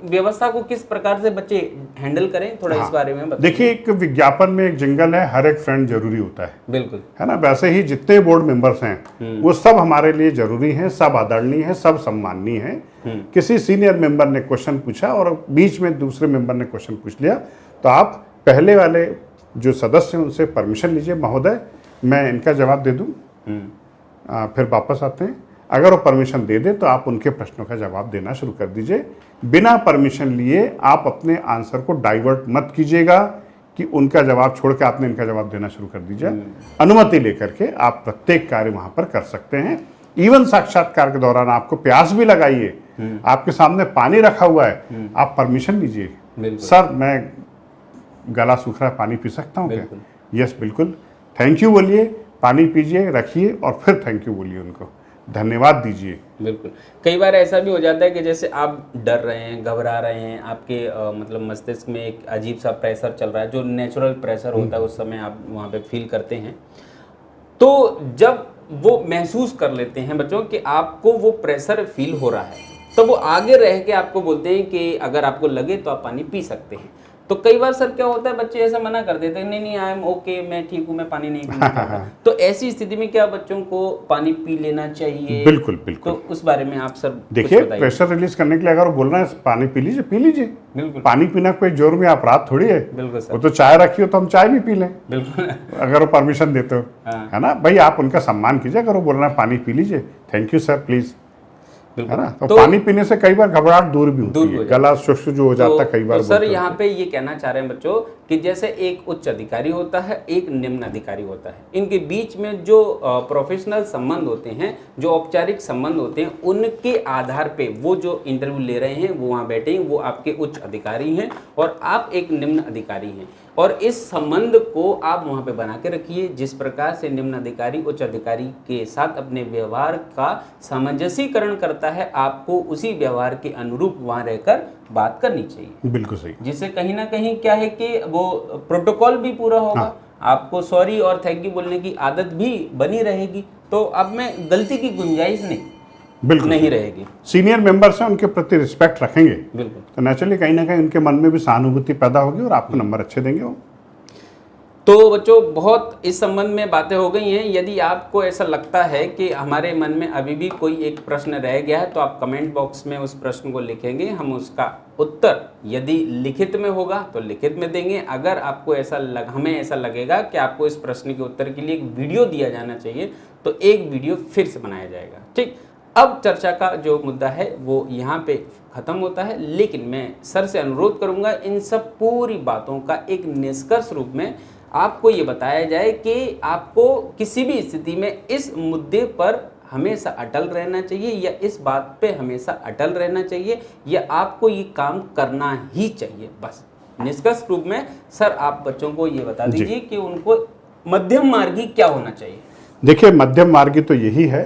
व्यवस्था को किस प्रकार से बच्चे हैंडल करें, थोड़ा इस बारे में बताइए। देखिए एक विज्ञापन में एक जिंगल है, हर एक फ्रेंड जरूरी होता है। बिल्कुल है ना। वैसे ही जितने बोर्ड मेंबर्स हैं वो सब हमारे लिए जरूरी हैं, सब आदरणीय हैं, सब सम्माननीय हैं। किसी सीनियर मेंबर ने क्वेश्चन पूछा और बीच में दूसरे मेंबर ने क्वेश्चन पूछ लिया, तो आप पहले वाले जो सदस्य हैं उनसे परमिशन लीजिए, महोदय मैं इनका जवाब दे दूं, फिर वापस आते हैं। अगर वो परमिशन दे दे तो आप उनके प्रश्नों का जवाब देना शुरू कर दीजिए। बिना परमिशन लिए आप अपने आंसर को डाइवर्ट मत कीजिएगा कि उनका जवाब छोड़ के आपने इनका जवाब देना शुरू कर दीजिए। अनुमति लेकर के आप प्रत्येक कार्य वहां पर कर सकते हैं। इवन साक्षात्कार के दौरान आपको प्यास भी लगाइए, आपके सामने पानी रखा हुआ है, आप परमिशन लीजिए, सर मैं गला सूख रहा है, पानी पी सकता हूँ क्या? यस बिल्कुल, थैंक यू बोलिए, पानी पीजिए, रखिए और फिर थैंक यू बोलिए, उनको धन्यवाद दीजिए। बिल्कुल। कई बार ऐसा भी हो जाता है कि जैसे आप डर रहे हैं, घबरा रहे हैं, आपके मतलब मस्तिष्क में एक अजीब सा प्रेशर चल रहा है, जो नेचुरल प्रेशर होता है उस समय आप वहाँ पे फील करते हैं। तो जब वो महसूस कर लेते हैं बच्चों कि आपको वो प्रेशर फील हो रहा है, तो वो आगे रह के आपको बोलते हैं कि अगर आपको लगे तो आप पानी पी सकते हैं। तो कई बार सर क्या होता है, बच्चे ऐसा मना कर देते हैं, नहीं नहीं आई एम ओके, मैं ठीक हूँ, मैं पानी नहीं पीना चाहता। तो ऐसी स्थिति में क्या बच्चों को पानी पी लेना चाहिए? बिल्कुल बिल्कुल। तो उस बारे में आप सर देखिए, प्रेशर रिलीज करने के लिए अगर वो बोल रहे हैं पानी पी लीजिए, पी लीजिए। बिल्कुल, पानी पीना कोई जोर में अपराध थोड़ी है। बिल्कुल सर। वो तो चाय रखी हो तो हम चाय भी पी लें, बिल्कुल, अगर वो परमिशन देते हो, है ना भाई। आप उनका सम्मान कीजिए, अगर वो बोल रहे हैं पानी पी लीजिए, थैंक यू सर प्लीज, है ना। तो पानी पीने से कई बार घबराहट दूर भी होती है, गला शुष्क जो हो जाता है कई बार। तो सर यहाँ पे ये कहना चाह रहे हैं बच्चों कि जैसे एक उच्च अधिकारी होता है, एक निम्न अधिकारी होता है, इनके बीच में जो प्रोफेशनल संबंध होते हैं, जो औपचारिक संबंध होते हैं, उनके आधार पे वो जो इंटरव्यू ले रहे हैं वो वहाँ बैठे हैं, वो आपके उच्च अधिकारी हैं और आप एक निम्न अधिकारी हैं। और इस संबंध को आप वहाँ पे बना के रखिए। जिस प्रकार से निम्न अधिकारी उच्च अधिकारी के साथ अपने व्यवहार का सामंजस्यकरण करता है, आपको उसी व्यवहार के अनुरूप वहाँ रहकर बात करनी चाहिए। बिल्कुल सही। जिससे कहीं ना कहीं क्या है कि वो प्रोटोकॉल भी पूरा होगा। हाँ। आपको सॉरी और थैंक यू बोलने की आदत भी बनी रहेगी, तो अब में गलती की गुंजाइश नहीं रहेगी। सीनियर मेंबर्स हैं, उनके प्रति रिस्पेक्ट रखेंगे, बिल्कुल, तो नेचुरली कहीं ना कहीं उनके मन में भी सहानुभूति पैदा होगी और आपको नंबर अच्छे देंगे वो। तो बच्चों, बहुत इस संबंध में बातें हो गई हैं। यदि आपको ऐसा लगता है कि हमारे मन में अभी भी कोई एक प्रश्न रह गया है, तो आप कमेंट बॉक्स में उस प्रश्न को लिखेंगे, हम उसका उत्तर यदि लिखित में होगा तो लिखित में देंगे। अगर आपको हमें ऐसा लगेगा कि आपको इस प्रश्न के उत्तर के लिए एक वीडियो दिया जाना चाहिए, तो एक वीडियो फिर से बनाया जाएगा। ठीक, अब चर्चा का जो मुद्दा है वो यहाँ पे खत्म होता है, लेकिन मैं सर से अनुरोध करूँगा इन सब पूरी बातों का एक निष्कर्ष रूप में आपको ये बताया जाए कि आपको किसी भी स्थिति में इस मुद्दे पर हमेशा अटल रहना चाहिए, या इस बात पे हमेशा अटल रहना चाहिए, या आपको ये काम करना ही चाहिए। बस निष्कर्ष रूप में सर आप बच्चों को ये बता दीजिए कि उनको मध्यम मार्गी क्या होना चाहिए। देखिए, मध्यम मार्गी तो यही है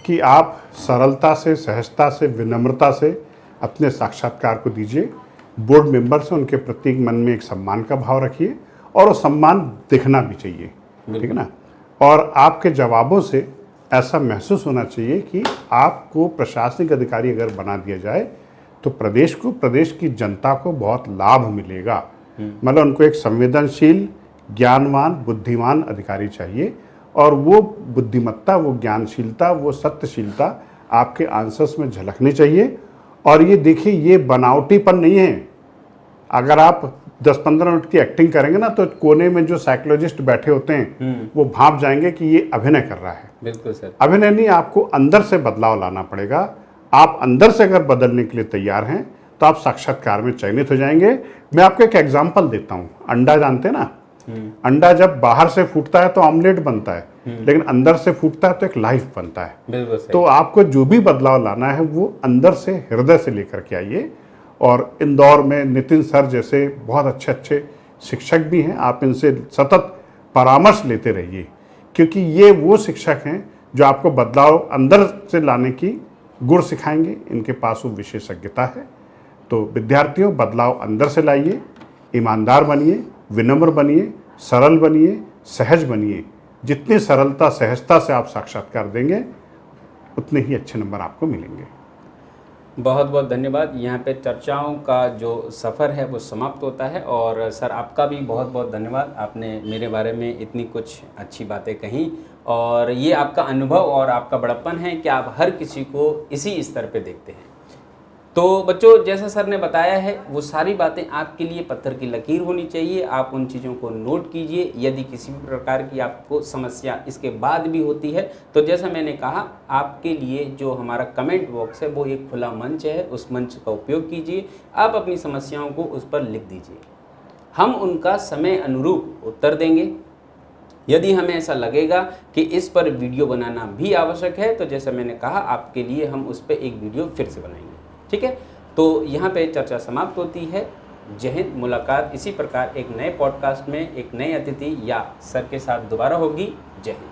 कि आप सरलता से, सहजता से, विनम्रता से अपने साक्षात्कार को दीजिए। बोर्ड मेंबर से उनके प्रति मन में एक सम्मान का भाव रखिए, और वो सम्मान दिखना भी चाहिए, ठीक है ना। और आपके जवाबों से ऐसा महसूस होना चाहिए कि आपको प्रशासनिक अधिकारी अगर बना दिया जाए तो प्रदेश की जनता को बहुत लाभ मिलेगा। मतलब उनको एक संवेदनशील, ज्ञानवान, बुद्धिमान अधिकारी चाहिए, और वो बुद्धिमत्ता, वो ज्ञानशीलता, वो सत्यशीलता आपके आंसर्स में झलकनी चाहिए। और ये देखिए, ये बनावटीपन नहीं है। अगर आप 10-15 मिनट की एक्टिंग करेंगे ना, तो कोने में जो साइकोलॉजिस्ट बैठे होते हैं वो भाप जाएंगे कि ये अभिनय कर रहा है। बिल्कुल सर। अभिनय नहीं, आपको अंदर से बदलाव लाना पड़ेगा। आप अंदर से अगर बदलने के लिए तैयार हैं तो आप साक्षात्कार में चयनित हो जाएंगे। मैं आपको एक एग्जाम्पल देता हूँ। अंडा जानते हैं ना, अंडा जब बाहर से फूटता है तो ऑमलेट बनता है, लेकिन अंदर से फूटता है तो एक लाइफ बनता है। बिल्कुल सही। तो आपको जो भी बदलाव लाना है वो अंदर से, हृदय से लेकर के आइए। और इंदौर में नितिन सर जैसे बहुत अच्छे शिक्षक भी हैं, आप इनसे सतत परामर्श लेते रहिए, क्योंकि ये वो शिक्षक हैं जो आपको बदलाव अंदर से लाने की गुण सिखाएंगे। इनके पास वो विशेषज्ञता है। तो विद्यार्थियों, बदलाव अंदर से लाइए, ईमानदार बनिए, विनम्र बनिए, सरल बनिए, सहज बनिए। जितनी सरलता, सहजता से आप साक्षात्कार देंगे, उतने ही अच्छे नंबर आपको मिलेंगे। बहुत बहुत धन्यवाद। यहाँ पे चर्चाओं का जो सफ़र है वो समाप्त होता है। और सर आपका भी बहुत बहुत धन्यवाद, आपने मेरे बारे में इतनी कुछ अच्छी बातें कहीं, और ये आपका अनुभव और आपका बड़प्पन है कि आप हर किसी को इसी स्तर पे देखते हैं। तो बच्चों, जैसा सर ने बताया है वो सारी बातें आपके लिए पत्थर की लकीर होनी चाहिए। आप उन चीज़ों को नोट कीजिए। यदि किसी भी प्रकार की आपको समस्या इसके बाद भी होती है, तो जैसा मैंने कहा, आपके लिए जो हमारा कमेंट बॉक्स है वो एक खुला मंच है, उस मंच का उपयोग कीजिए। आप अपनी समस्याओं को उस पर लिख दीजिए, हम उनका समय अनुरूप उत्तर देंगे। यदि हमें ऐसा लगेगा कि इस पर वीडियो बनाना भी आवश्यक है, तो जैसा मैंने कहा, आपके लिए हम उस पर एक वीडियो फिर से बनाएंगे। ठीक है, तो यहाँ पे चर्चा समाप्त होती है। जय हिंद। मुलाकात इसी प्रकार एक नए पॉडकास्ट में एक नए अतिथि या सर के साथ दोबारा होगी। जय हिंद।